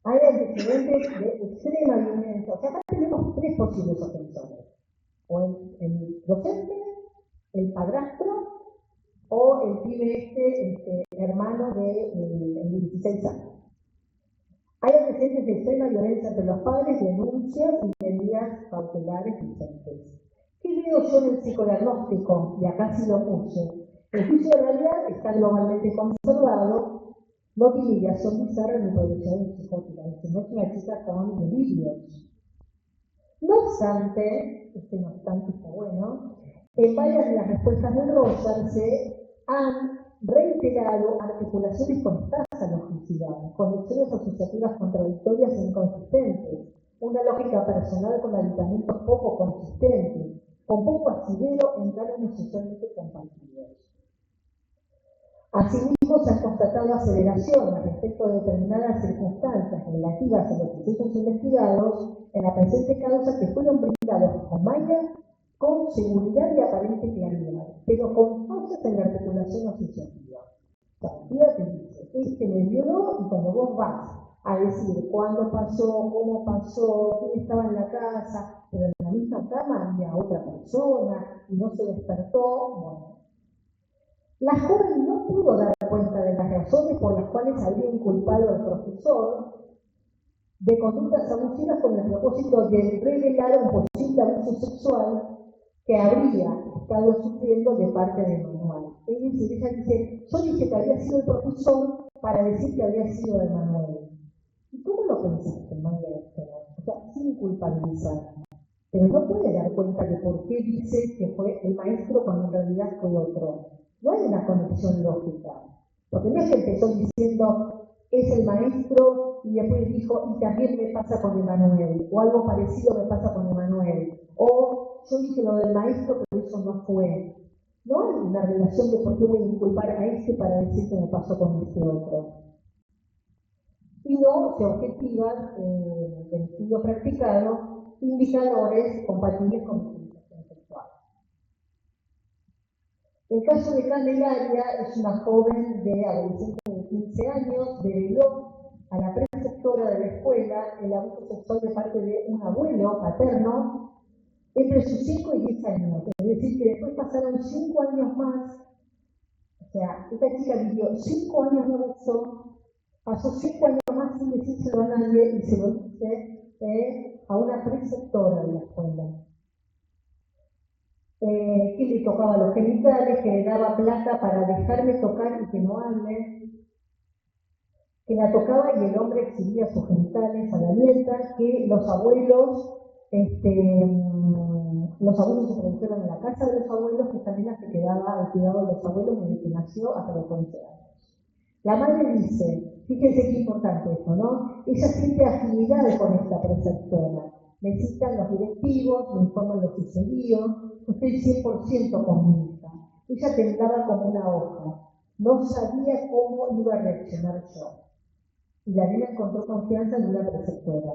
Hay antecedentes de extrema violencia. O sea, acá tenemos 3 posibles ofensores. O el docente, el padrastro, o el pibe hermano de 16 años. Hay antecedentes de extrema violencia entre los padres, denuncias y medidas cautelares vigentes. ¿Qué leo yo en el psicodiagnóstico? Y acá sí lo puse. El juicio de realidad está globalmente conservado, no tiene ideación bizarra ni producción psicótica, sino es una chica con delirios. No obstante, no obstante está bueno, en varias de las respuestas del Rorschach se han reiterado articulaciones con tasa longitudinal, conexiones asociativas contradictorias e inconsistentes, una lógica personal con habitamientos poco consistentes, con poco asidero en cánones socialmente compartidos. Asimismo, se han constatado aceleraciones respecto de determinadas circunstancias relativas a los procesos investigados en la presente causa que fueron brindados con Maya con seguridad y aparente claridad, pero con fallas en la articulación asociativa. O sea, fíjate, dice, me violó, y cuando vos vas a decir cuándo pasó, cómo pasó, quién estaba en la casa, pero en la misma cama había otra persona y no se despertó, bueno. La joven no pudo dar cuenta de las razones por las cuales había inculpado al profesor, de conductas abusivas con el propósito de revelar un posible abuso sexual que habría estado sufriendo de parte de Manuel. Es decir, ella dice, yo dije que había sido el profesor para decir que había sido de Manuel. ¿Y cómo lo pensaste, Manuel? O sea, sin culpabilizar. Pero no puede dar cuenta de por qué dice que fue el maestro cuando en realidad fue otro. No hay una conexión lógica. Porque no es que empezó diciendo, es el maestro, y después dijo, y también me pasa con Emanuel, o algo parecido me pasa con Emanuel, o yo dije lo del maestro, pero eso no fue. No hay una relación de por qué voy a inculpar a este para decir que me pasó con este otro. Y no se objetivan del estudio practicado indicadores compatibles con la utilización sexual. El caso de Candelaria es una joven de adolescente de 15 años, develó a la preceptora de la escuela el abuso sexual de parte de un abuelo paterno entre sus 5 y 10 años. Es decir, que después pasaron 5 años más. O sea, esta chica vivió 5 años de abuso, pasó 5 años más sin decírselo a nadie y se lo dice a una preceptora de la escuela. Que le tocaba los genitales, que le daba plata para dejarme tocar y que no hable, que la tocaba y el hombre exhibía sus genitales a la nieta, que los abuelos se produjeron en la casa de los abuelos, que esta nena se quedaba al cuidado de los abuelos desde que nació hasta los 11 años. La madre dice, fíjense qué importante esto, ¿no? Ella siente afinidad con esta preceptora. Me citan los directivos, me informan lo sucedido, estoy 100% con mi hija. Ella temblaba como una hoja. No sabía cómo iba a reaccionar yo. Y la niña encontró confianza en una preceptora.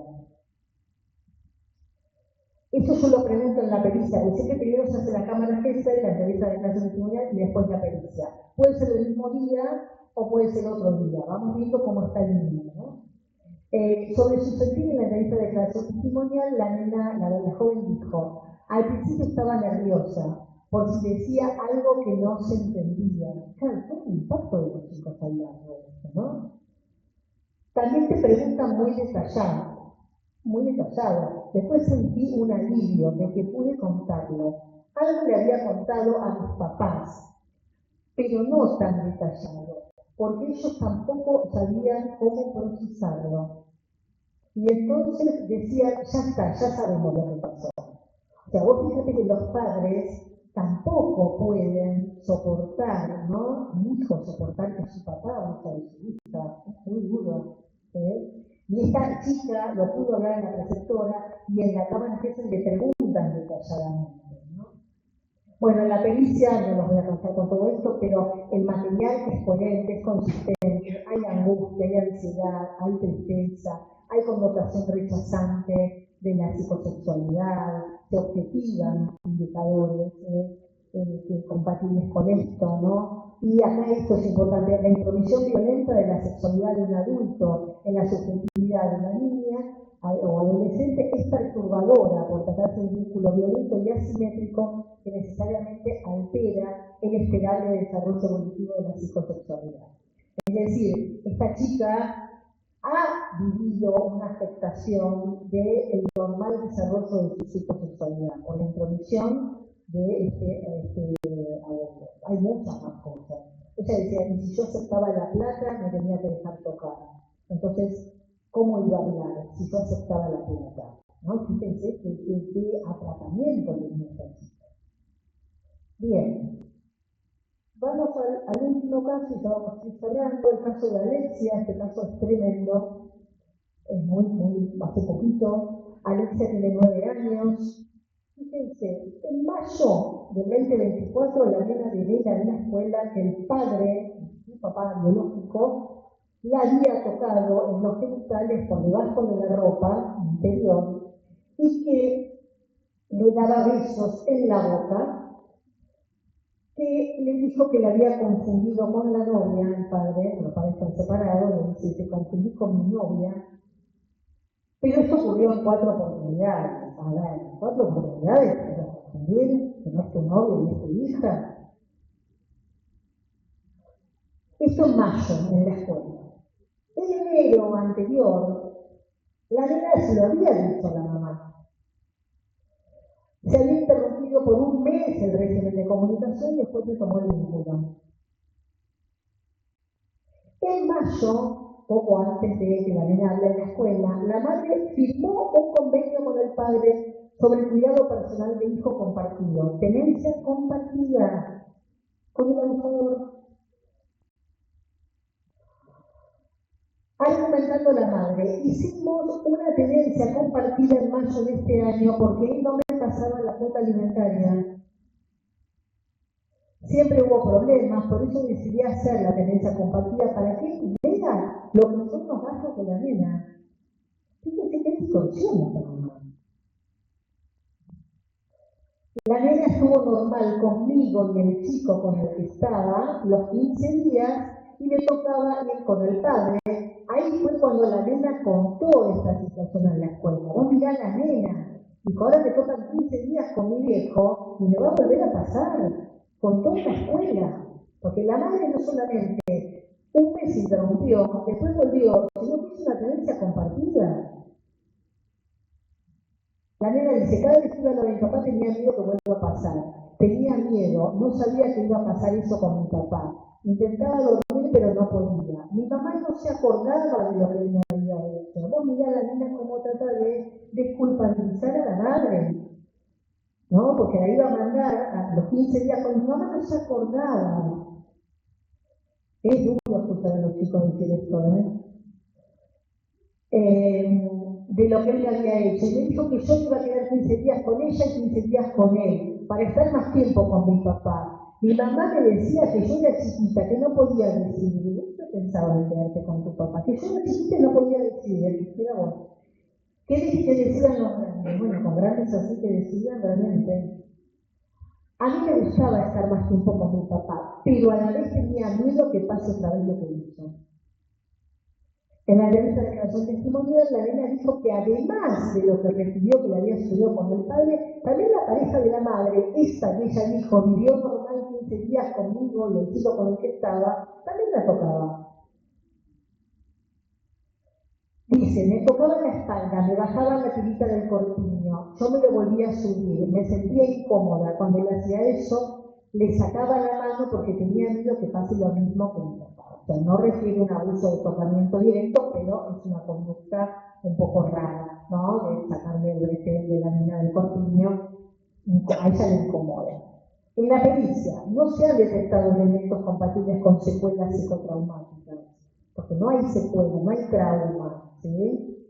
Esto yo lo pregunto en la pericia, porque siempre primero se hace la cámara GESEL, la entrevista de declaración testimonial, y después la pericia. Puede ser el mismo día o puede ser otro día. Vamos viendo cómo está el niño, ¿no? Sobre su sentir en la entrevista de declaración testimonial, la joven dijo, al principio estaba nerviosa, por si decía algo que no se entendía. Claro, todo el impacto de los chicos hablando de esto, ¿no? También te preguntan muy detallado. Después sentí un alivio de que pude contarlo. Algo le había contado a mis papás, pero no tan detallado, porque ellos tampoco sabían cómo procesarlo. Y entonces decían, ya está, ya sabemos lo que pasó. O sea, vos fíjate que los padres tampoco pueden soportar, ¿no? Mi hijo soportar que su papá o de su hija, es muy duro. Y esta chica lo pudo hablar en la preceptora y en la cámara GESEL le preguntan detalladamente, ¿no? Bueno, en la pericia, no los voy a cansar con todo esto, pero el material es coherente, es consistente, hay angustia, hay ansiedad, hay tristeza, hay connotación rechazante de la psicosexualidad, se objetivan indicadores compatibles con esto, ¿no? Y acá esto es importante, la intromisión violenta de la sexualidad de un adulto en la subjetividad de una niña o adolescente es perturbadora por tratarse de un vínculo violento y asimétrico que necesariamente altera el esperable desarrollo evolutivo de la psicosexualidad. Es decir, esta chica ha vivido una afectación del normal desarrollo de su psicosexualidad por la intromisión de hay muchas más cosas. Ella decía que si yo aceptaba la plata me tenía que dejar tocar. Entonces, ¿cómo iba a hablar si yo aceptaba la plata? ¿No? Fíjense qué atrapamiento tenía esta chica. Bien. Vamos al último caso y ya vamos a ir cerrando, el caso de Alexia. Este caso es tremendo, es muy hace poquito. Alexia tiene 9 años. Fíjense, en mayo del 2024 la nena revela en la escuela que el padre, su papá biológico, la había tocado en los genitales por debajo de la ropa interior y que le daba besos en la boca, que le dijo que la había confundido con la novia, el padre, los padres están separados, le dice, te confundí con mi novia. Pero esto ocurrió en 4 oportunidades. A ver, 4 oportunidades para confundir que no es tu novia y es tu hija. Esto en mayo, en la escuela. En enero anterior, La nena se lo había dicho a la mamá. Se había interrumpido por un mes el régimen de comunicación y después se tomó el vínculo. En mayo, poco antes de que la nena hable en la escuela, la madre firmó un convenio con el padre sobre el cuidado personal de hijo compartido, tenencia compartida con el abusador. Argumentando la madre, hicimos una tenencia compartida en mayo de este año porque él no me pasaba la cuota alimentaria. Siempre hubo problemas, por eso decidí hacer la tenencia compartida para que vea lo que son los gastos de la nena. Fíjate qué distorsión esta mamá. La nena estuvo normal conmigo y el chico con el que estaba los 15 días y le tocaba ir con el padre. Ahí fue cuando la nena contó esta situación en la escuela. Vos mirá a la nena, dijo, ahora me tocan 15 días con mi viejo y me va a volver a pasar con toda la escuela. Porque la madre no solamente un mes interrumpió, después volvió, sino que hizo una tenencia compartida. La nena dice, cada vez que iba a lo de mi papá tenía miedo que vuelva a pasar. Tenía miedo, no sabía que iba a pasar eso con mi papá. Intentaba dormir, pero no podía. Mi mamá no se acordaba de lo que me había hecho. Vos mirá a la nena cómo trata de desculpabilizar a la madre, ¿no? Porque la iba a mandar a los 15 días con mi mamá, no se acordaba. Es duro escuchar a los chicos decir esto, de lo que él le había hecho. Y me dijo que yo iba a quedar 15 días con ella y 15 días con él, para estar más tiempo con mi papá. Mi mamá me decía que yo era chiquita, que no podía decidir. ¿Qué pensaba de quedarte con tu papá? Que yo era chiquita y no podía decidir. Mira vos. ¿Qué decían los grandes? Bueno, con grandes así que decían realmente. A mí me gustaba estar más tiempo con mi papá, pero a la vez tenía miedo que pase otra vez lo que hizo. En la revista de Declaración Testimonial, la nena dijo que además de lo que recibió que le había sucedido con el padre, también la pareja de la madre, esta que ella dijo, vivió normal 15 días conmigo y el chico con el que estaba, también la tocaba. Dice, me tocaba la espalda, me bajaba la tirita del corpiño, yo me lo volvía a subir, me sentía incómoda. Cuando le hacía eso, le sacaba la mano porque tenía miedo que pase lo mismo que mi papá. O sea, no refiere un abuso de tocamiento directo, pero es una conducta un poco rara, ¿no? De sacarle el brete de la mina del corpiño, a ella le incomoda. En la pericia no se han detectado elementos compatibles con secuelas psicotraumáticas, porque no hay secuelas, no hay trauma, ¿sí?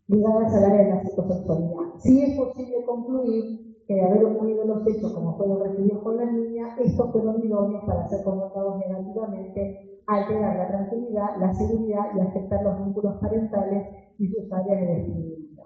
Ligadas al área de la psicosexualidad. Sí es posible concluir que de haber ocurrido los hechos como fueron referidos con la niña, estos fueron idóneos para ser connotados negativamente, alterar la tranquilidad, la seguridad y afectar los vínculos parentales y sus áreas de disponibilidad.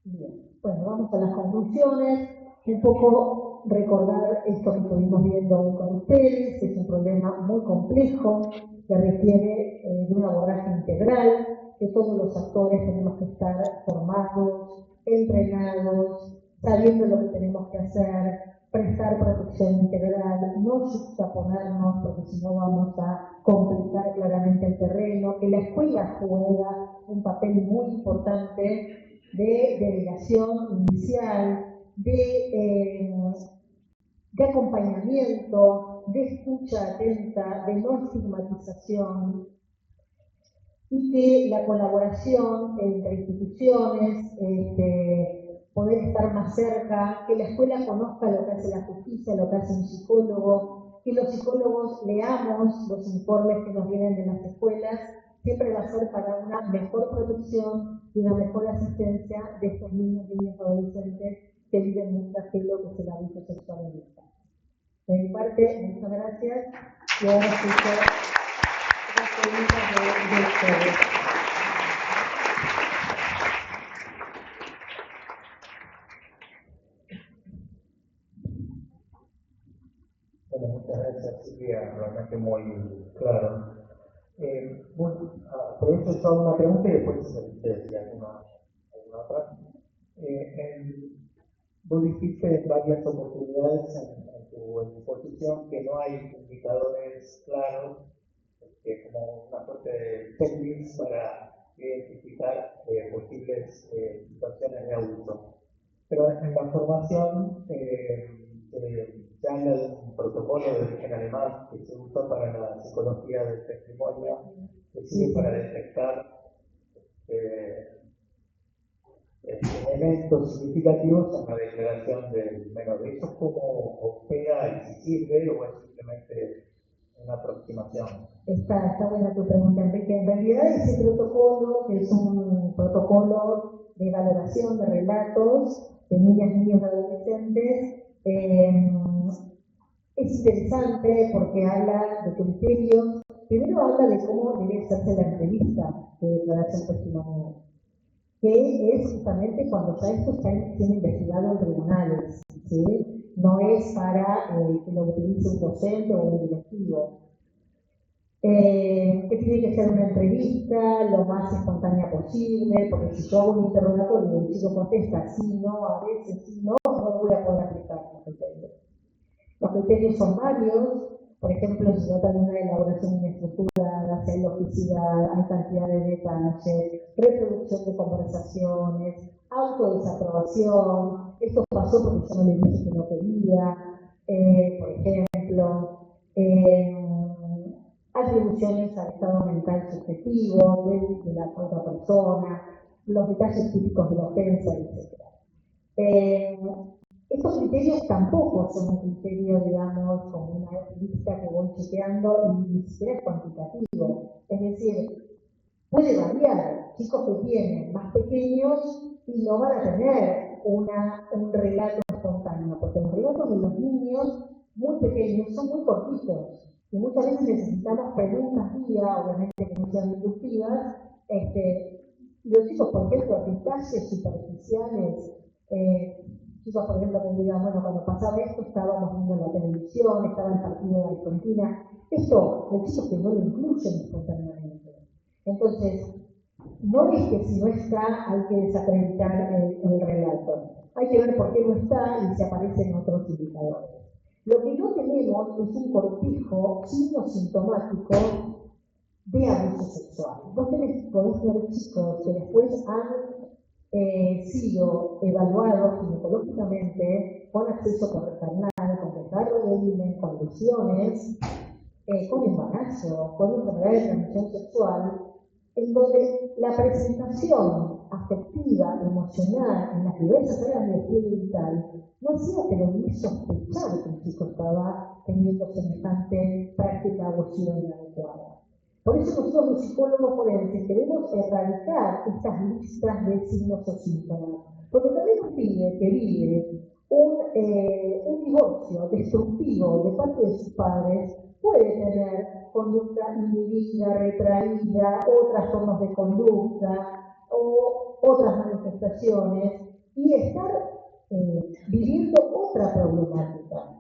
Bien, bueno, vamos a las conclusiones. Un poco recordar esto que estuvimos viendo hoy con ustedes, que es un problema muy complejo, que requiere de un abordaje integral, que todos los actores tenemos que estar formados, entrenados, sabiendo lo que tenemos que hacer, prestar protección integral, no juxtaponernos, porque si no vamos a complicar claramente el terreno, que la escuela juega un papel muy importante de delegación inicial, de acompañamiento, de escucha atenta, de no estigmatización, y que la colaboración entre instituciones, poder estar más cerca, que la escuela conozca lo que hace la justicia, lo que hace un psicólogo, que los psicólogos leamos los informes que nos vienen de las escuelas, siempre va a ser para una mejor protección y una mejor asistencia de estos niños, niñas, adolescentes que viven un flagelo que es el abuso sexual en el Estado. De mi parte, muchas gracias y ahora escucho las preguntas de ustedes. Bueno, muchas gracias, Silvia, realmente muy claro. Bueno, aprovecho yo una pregunta y después ustedes si alguna otra. Vos dijiste en varias oportunidades en tu exposición que no hay indicadores claros, como una suerte de checklist para identificar posibles situaciones de abuso. Pero en la formación se habla de un protocolo de origen alemán que se usa para la psicología del testimonio, que sirve para detectar elementos significativos en la declaración del menor. ¿Eso cómo opera y si sirve o es simplemente una aproximación? Está buena tu pregunta, Enrique. En realidad ese protocolo, que es un protocolo de valoración de relatos de niñas, niños y adolescentes, es interesante porque habla de criterios. Primero habla de cómo debe hacerse la entrevista de declaración testimonial, que es justamente cuando ya esto está siendo investigado en tribunales, ¿sí? No es para que lo utilice un docente o un directivo. Que tiene que ser una entrevista lo más espontánea posible, porque si yo hago un interrogatorio y el chico contesta sí, no, a veces sí, no, no voy a poder aplicar los criterios. Los criterios son varios, por ejemplo, si trata de una elaboración inestructurada, hay logicidad, hay cantidad de detalles, reproducción de conversaciones, autodesaprobación, esto pasó porque yo no le dije que no quería, por ejemplo, atribuciones al estado mental subjetivo de la otra persona, los detalles típicos de la ofensa, etc. Estos criterios tampoco son un criterio, digamos, como una lista que voy chequeando y ni siquiera es cuantitativo. Es decir, puede variar. Chicos que tienen más pequeños y no van a tener un relato espontáneo, porque los relatos de los niños muy pequeños son muy cortitos y muchas veces necesitamos preguntas guía, obviamente que no sean inductivas. Los chicos, por ejemplo, detalles superficiales. Chicos, por ejemplo, que digan, bueno, cuando pasaba esto estábamos viendo la televisión, estaba el partido de Argentina. Esto, los chicos que no lo incluyen espontáneamente. Entonces, no es que si no está hay que desacreditar el relato. Hay que ver por qué no está y si aparecen otros indicadores. Lo que no tenemos es un cortijo sintomático de abuso sexual. Vos podés tener chicos que después han sido evaluados ginecológicamente con acceso carnal, con desgarro de himen, con lesiones, con embarazo, con enfermedad de transmisión sexual, en donde la presentación afectiva, emocional, en las diversas áreas de piel vital, no hacía que lo hizo sospechar que el chico estaba teniendo semejante práctica abusiva inadecuada. Por eso nosotros los psicólogos forenses queremos erradicar estas listas de signos o síntomas. Porque también un pibe que vive un divorcio destructivo de parte de sus padres puede tener conducta inhibida, retraída, otras formas de conducta o otras manifestaciones y estar viviendo otra problemática.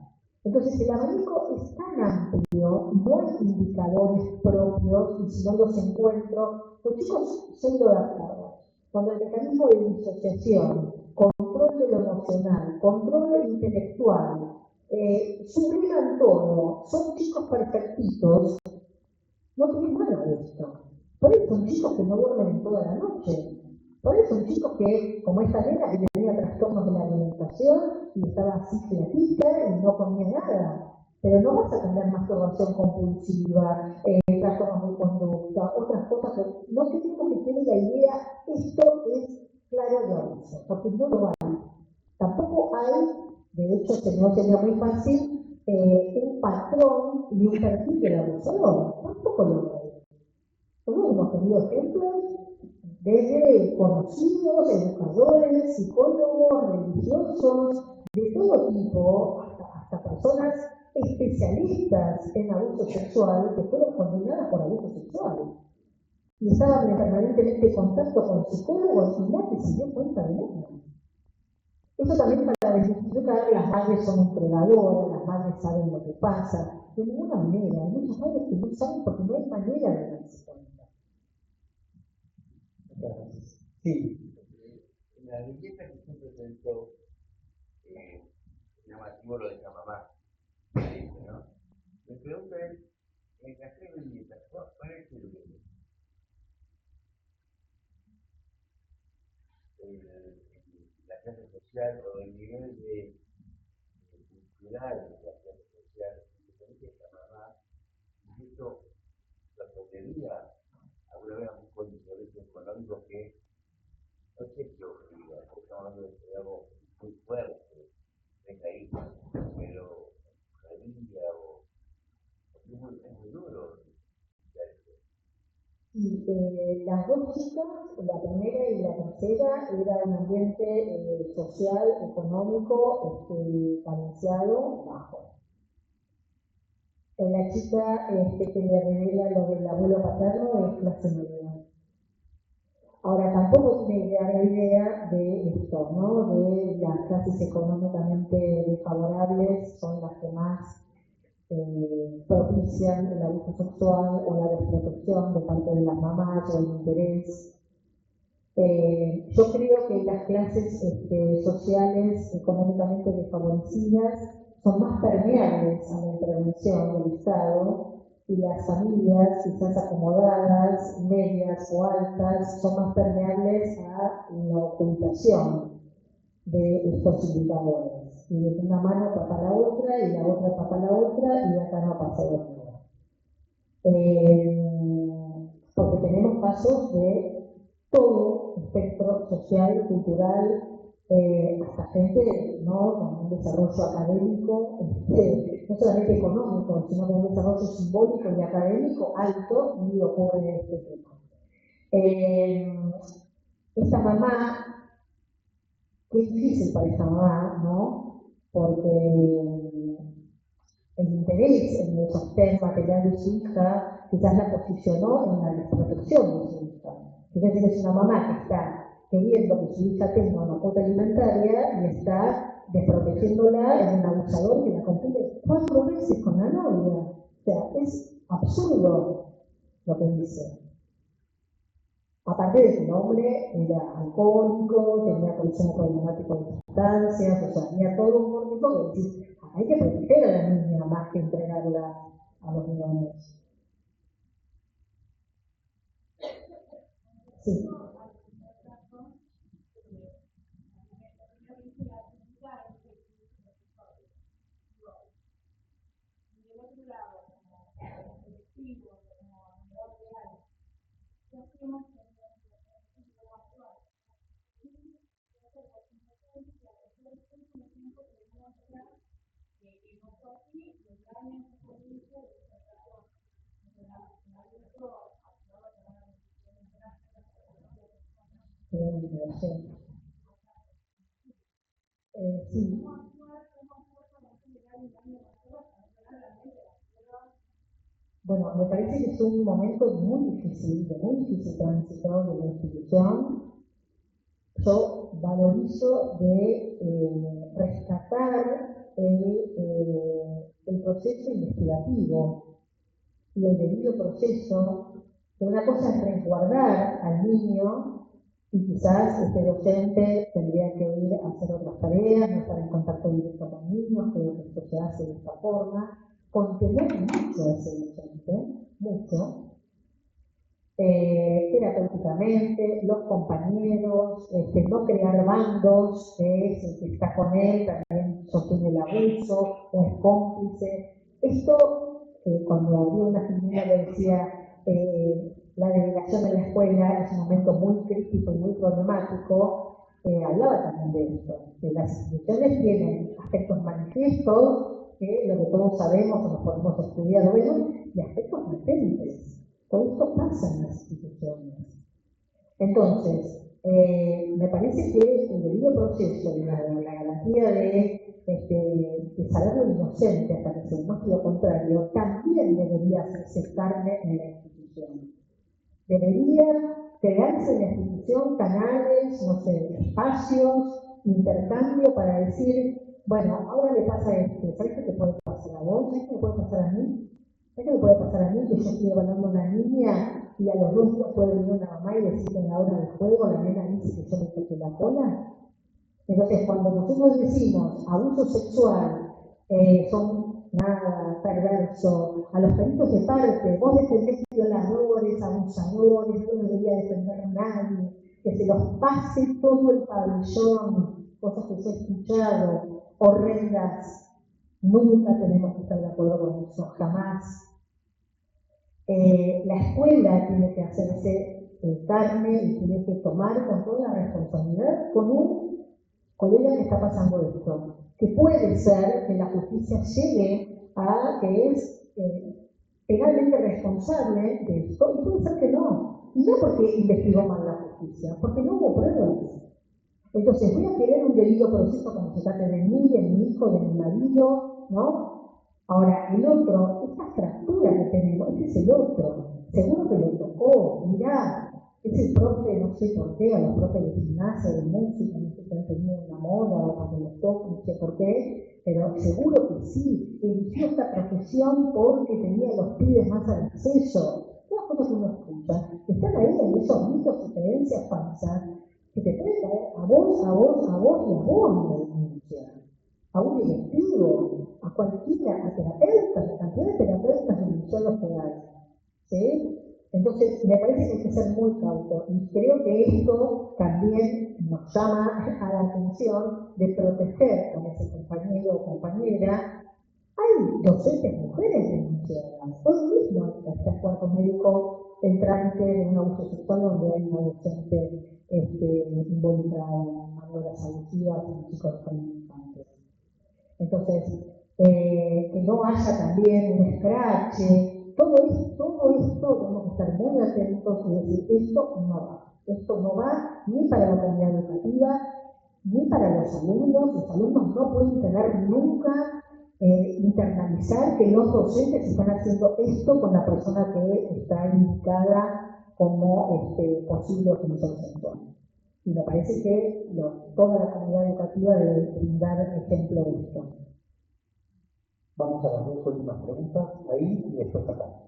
Entonces el abanico es tan amplio, no hay indicadores propios y si no los encuentro, los chicos son adaptados. Cuando el mecanismo de disociación, control de lo emocional, control intelectual, subliman todo, son chicos perfectitos, no tienen nada de esto. Por eso son chicos que no duermen en toda la noche. Por eso son chicos que, como esta nena que tenía trastornos de la alimentación y estaba así flaquita y no comía nada. Pero no vas a tener masturbación compulsiva, trastornos de conducta, otras cosas que no queremos que tiene la idea, esto es claro de abuso, porque no lo hay. Tampoco hay, de hecho, no sería muy fácil, un patrón y un perfil del abusador. Tampoco lo hay. Nosotros hemos tenido ejemplos desde conocidos, educadores, psicólogos, religiosos, de todo tipo, hasta personas especialistas en abuso sexual que fueron condenadas por abuso sexual. Y estaban permanentemente en contacto con psicólogos y nadie se dio cuenta de eso. Eso también para desmitificar, las madres son entregadoras, las madres saben lo que pasa. De ninguna manera, hay muchas madres que no saben porque no hay manera de darse cuenta. Sí. En la viñeta que se presentó, llamativo lo de la mamá, ¿no? Mi pregunta es, en las tres viñetas, ¿cuál es el origen? social o el nivel de cultural de la clase social que permite esta mamá, y esto lo aprendería alguna vez a un condicionamiento económico que no sé qué ocurriría, porque estamos hablando de algo muy fuerte, de caída, pero caída o es muy duro. Y las dos chicas, la primera y la tercera, era un ambiente social, económico, balanceado, bajo. La chica que le revela lo del abuelo paterno es clase media. Ahora, tampoco tiene que dar la idea de esto, ¿no? De las clases económicamente desfavorables son las que más propician el abuso sexual o la desprotección de parte de las mamás o el interés. Yo creo que las clases sociales económicamente desfavorecidas son más permeables a la intervención del Estado y las familias, quizás acomodadas, medias o altas, son más permeables a la ocultación de estos indicadores. Y de una mano tapa la otra, y la otra tapa la otra, y acá no ha pasado nada. Porque tenemos casos de todo espectro social, cultural, hasta gente con un desarrollo académico, no solamente económico, sino con un desarrollo simbólico y académico alto, y ocurre este tema. Esta mamá, qué difícil para esta mamá, ¿no? Porque el interés en el sostén material de su hija quizás la posicionó en la desprotección de su hija. Es decir, es una mamá que está queriendo que su hija tenga una cuota alimentaria y está desprotegiéndola en un abusador que la confunde 4 veces con la novia. O sea, es absurdo lo que dice. Aparte de que el hombre era alcohólico, tenía consumo problemático de sustancias, o sea, tenía todo un mórbido que decir, hay que proteger a la niña más que entregarla a los niños. Sí. Sí. Bueno, me parece que es un momento muy difícil tránsito de la institución. Yo valorizo de rescatar el proceso investigativo y el debido proceso, que una cosa es resguardar al niño y quizás este docente tendría que ir a hacer otras tareas, no estar en contacto directo con niños, creo que esto se hace de esta forma, contener mucho a ese docente, mucho, terapéuticamente, los compañeros, no crear bandos, que es el que está con él, también sostiene el abuso o es cómplice. Esto, cuando había una femenina le decía, la delegación en la escuela es un momento muy crítico y muy problemático, hablaba también de esto, que las instituciones tienen aspectos manifiestos, que lo que todos sabemos o nos podemos estudiar o vemos, y aspectos latentes. Todo esto pasa en las instituciones. Entonces, me parece que el debido proceso de la garantía de salario inocente hasta que se demuestre lo contrario también debería hacerse carne en la institución. Debería crearse en la institución canales, no sé, espacios, intercambio para decir, bueno, ahora le pasa a este, ¿sabes qué te puede pasar a vos? ¿Sabes qué me puede pasar a mí? ¿Sabes qué me puede pasar a mí? Que yo estoy evaluando a una niña y a los 2 días puede venir una mamá y decir que en la hora del juego la nena dice que yo le toqué la cola. Entonces, cuando nosotros decimos abuso sexual, son nada, perverso, a los peritos de parte, vos defendés violadores, abusadores, no debería defender a nadie, que se los pase todo el pabellón, cosas que yo he escuchado, horrendas, nunca tenemos que estar de acuerdo con eso, jamás. La escuela tiene que hacerse carne y tiene que tomar con toda la responsabilidad con un colega que está pasando esto. Que puede ser que la justicia llegue a que es penalmente responsable de esto, y puede ser que no. Y no porque investigó mal la justicia, porque no hubo pruebas. Entonces voy a querer un debido proceso como se trate de mí, de mi hijo, de mi marido, ¿no? Ahora, el otro, esta fractura que tenemos, este es el otro. Seguro que le tocó, mirá, es el profe, no sé por qué, a los profes de gimnasia, de música, no sé si han tenido una moda o porque les toca, no sé por qué, pero seguro que sí, eligió esta profesión porque tenía los pibes más al acceso. Todas cosas que uno escucha, están ahí en esos mitos y creencias falsas que te pueden caer a vos y a vos la denuncia, a un directivo, a cualquiera, a terapeutas, a cantidad de terapeutas en los pedales, ¿sí? Entonces, me parece que hay que ser muy cauto y creo que esto también nos llama a la atención de proteger a ese compañero o compañera. Hay docentes mujeres denunciadas. Hoy mismo está en cuarto médico el trámite de un abuso sexual donde hay una docente involucrada en maneras abusivas en chicos infantes. Entonces, que no haya también un escrache. Todo esto tenemos que estar muy atentos y decir, esto no va ni para la comunidad educativa, ni para los alumnos no pueden tener nunca internalizar que los docentes están haciendo esto con la persona que está indicada como posible ofensor sexual. Y me parece que toda la comunidad educativa debe brindar ejemplo de esto. Vamos a las dos últimas preguntas, ahí y después acá.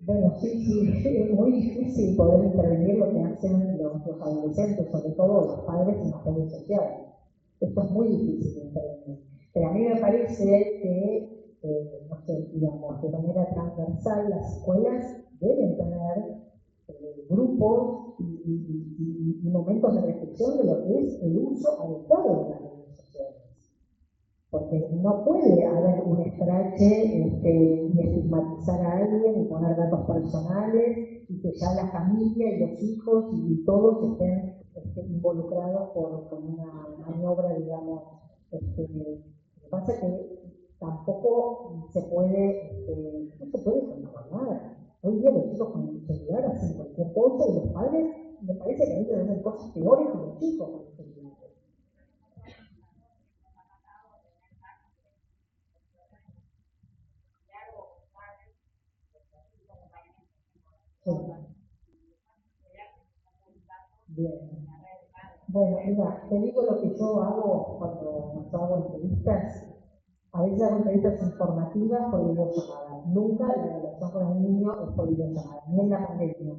Bueno, sí, es muy difícil poder intervenir lo que hacen los adolescentes, sobre todo los padres en las redes sociales. Esto es muy difícil de intervenir. Pero a mí me parece que, no sé, digamos, de manera transversal las escuelas deben tener grupos y momentos de reflexión de lo que es el uso adecuado de las redes sociales. Porque no puede haber un escrache y estigmatizar a alguien y poner datos personales y que ya la familia y los hijos y todos estén involucrados por una maniobra, digamos. Lo que pasa es que tampoco se puede, no se puede controlar. Hoy día los chicos con el celular hacen cualquier cosa y los padres, me parece que a veces hacen cosas peores que los chicos con el celular. Bien. Bueno, mira, te digo lo que yo hago cuando hago entrevistas. A veces hago entrevistas informativas por videollamada. Nunca la relación con el niño es por videollamada, ni en la pandemia,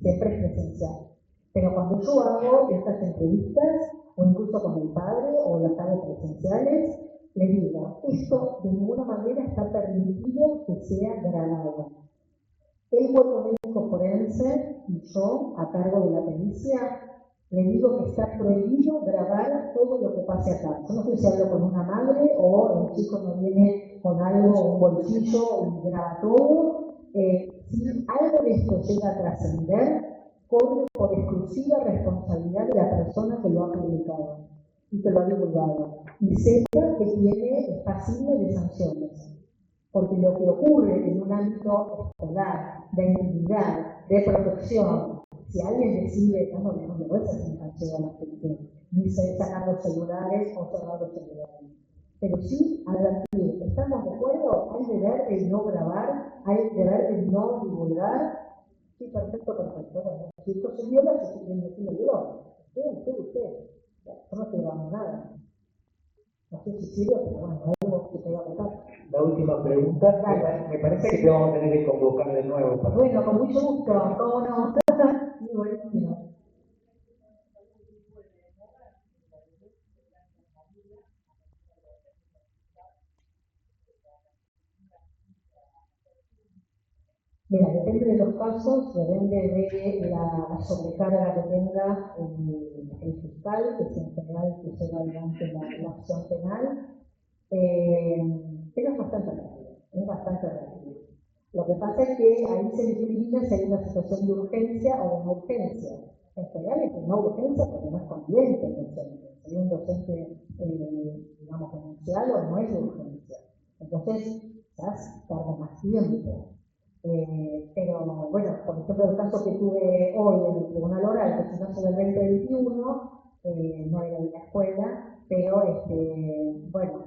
siempre es presencial. Pero cuando yo hago estas entrevistas, o incluso con el padre, o las hago presenciales, le digo, esto de ninguna manera está permitido que sea grabado. El cuerpo médico forense y yo, a cargo de la pericia, le digo que está prohibido grabar todo lo que pase acá. Yo no sé si hablo con una madre o el chico no viene con algo, un bolsillo y graba todo. Si algo de esto llega a trascender, corre por exclusiva responsabilidad de la persona que lo ha publicado y que lo ha divulgado. Y sepa que es pasible de sanciones. Porque lo que ocurre en un ámbito escolar de intimidad, de protección. Si alguien decide, no me voy a hacer un cancelo a la gente, ni sacar los celulares o cerrar los celulares. Pero sí advertir, ¿estamos de acuerdo? Hay deber de no grabar, hay deber de no divulgar. Sí, perfecto. Bueno, si esto se viola, se sigue siendo viola. Usted. Yo no estoy grabando nada. No sé si sirve, pero bueno, algo que te va a contar. La última pregunta, me parece que te vamos a tener que convocar de nuevo. Bueno, con mucho gusto, ¿cómo no? Muy buenísimo. Mira, depende de los casos, depende de la sobrecarga que tenga el fiscal, que es en general que lleva adelante la acción penal, pero es bastante rápido. Lo que pasa es que ahí se discrimina si hay una situación de urgencia o de no urgencia. En general es de no urgencia porque no es conveniente el docente. Si hay un docente, digamos, denunciado, no es de urgencia. Entonces, quizás tarda más tiempo. Pero bueno, por ejemplo, el caso que tuve hoy en el Tribunal Oral, que es un caso del 2021, no era de la escuela, pero bueno,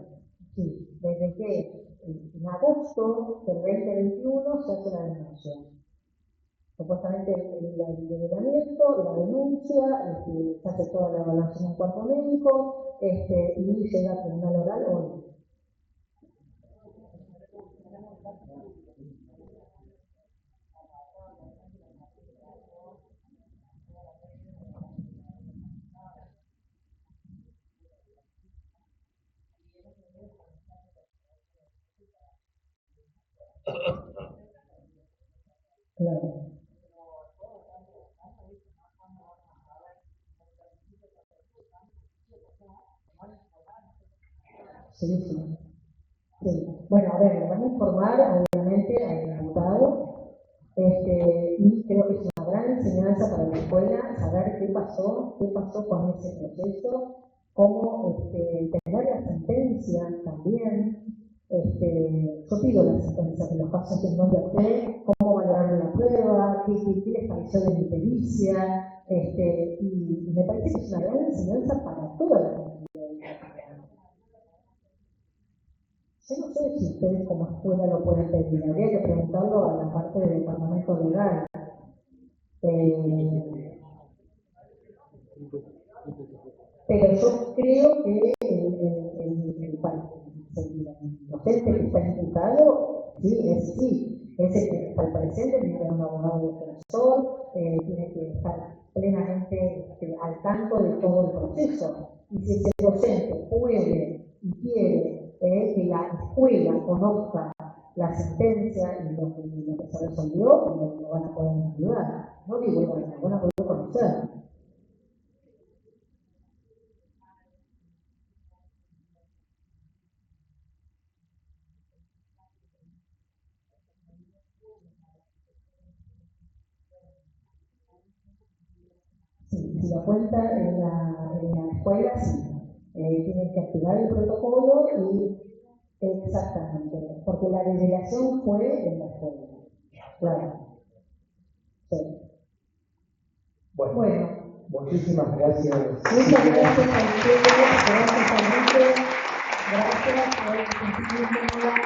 sí, desde que en agosto del 2021 se hace la denuncia. Supuestamente el develamiento, la denuncia, se hace toda la evaluación en cuerpo médico, y llega al Tribunal Oral hoy. Claro. Sí. Bueno, a ver, van a informar obviamente al imputado, y creo que es una gran enseñanza para la escuela saber qué pasó con ese proceso, cómo tener la sentencia también. Yo pido la sentencia de los casos en donde usted, cómo valoraron la prueba, qué les pareció de mi pericia, y me parece que es una gran enseñanza para toda la comunidad. Yo no sé si ustedes como escuela lo pueden pedir, habría que preguntarlo a la parte del departamento legal. Pero yo creo que el docente que está imputado, sí, es el que está presente, tiene que tener un abogado defensor, tiene que estar plenamente al tanto de todo el proceso. Y si ese docente puede y quiere que la escuela conozca la sentencia y lo que se resolvió, lo van a poder ayudar. No digo, lo van a poder conocer. Sí, si lo cuenta en la escuela, sí. Tienen que activar el protocolo y exactamente, porque la delegación fue en la escuela. Claro. Sí. Bueno, muchísimas gracias. Muchas gracias a ustedes, gracias a Luis, gracias por el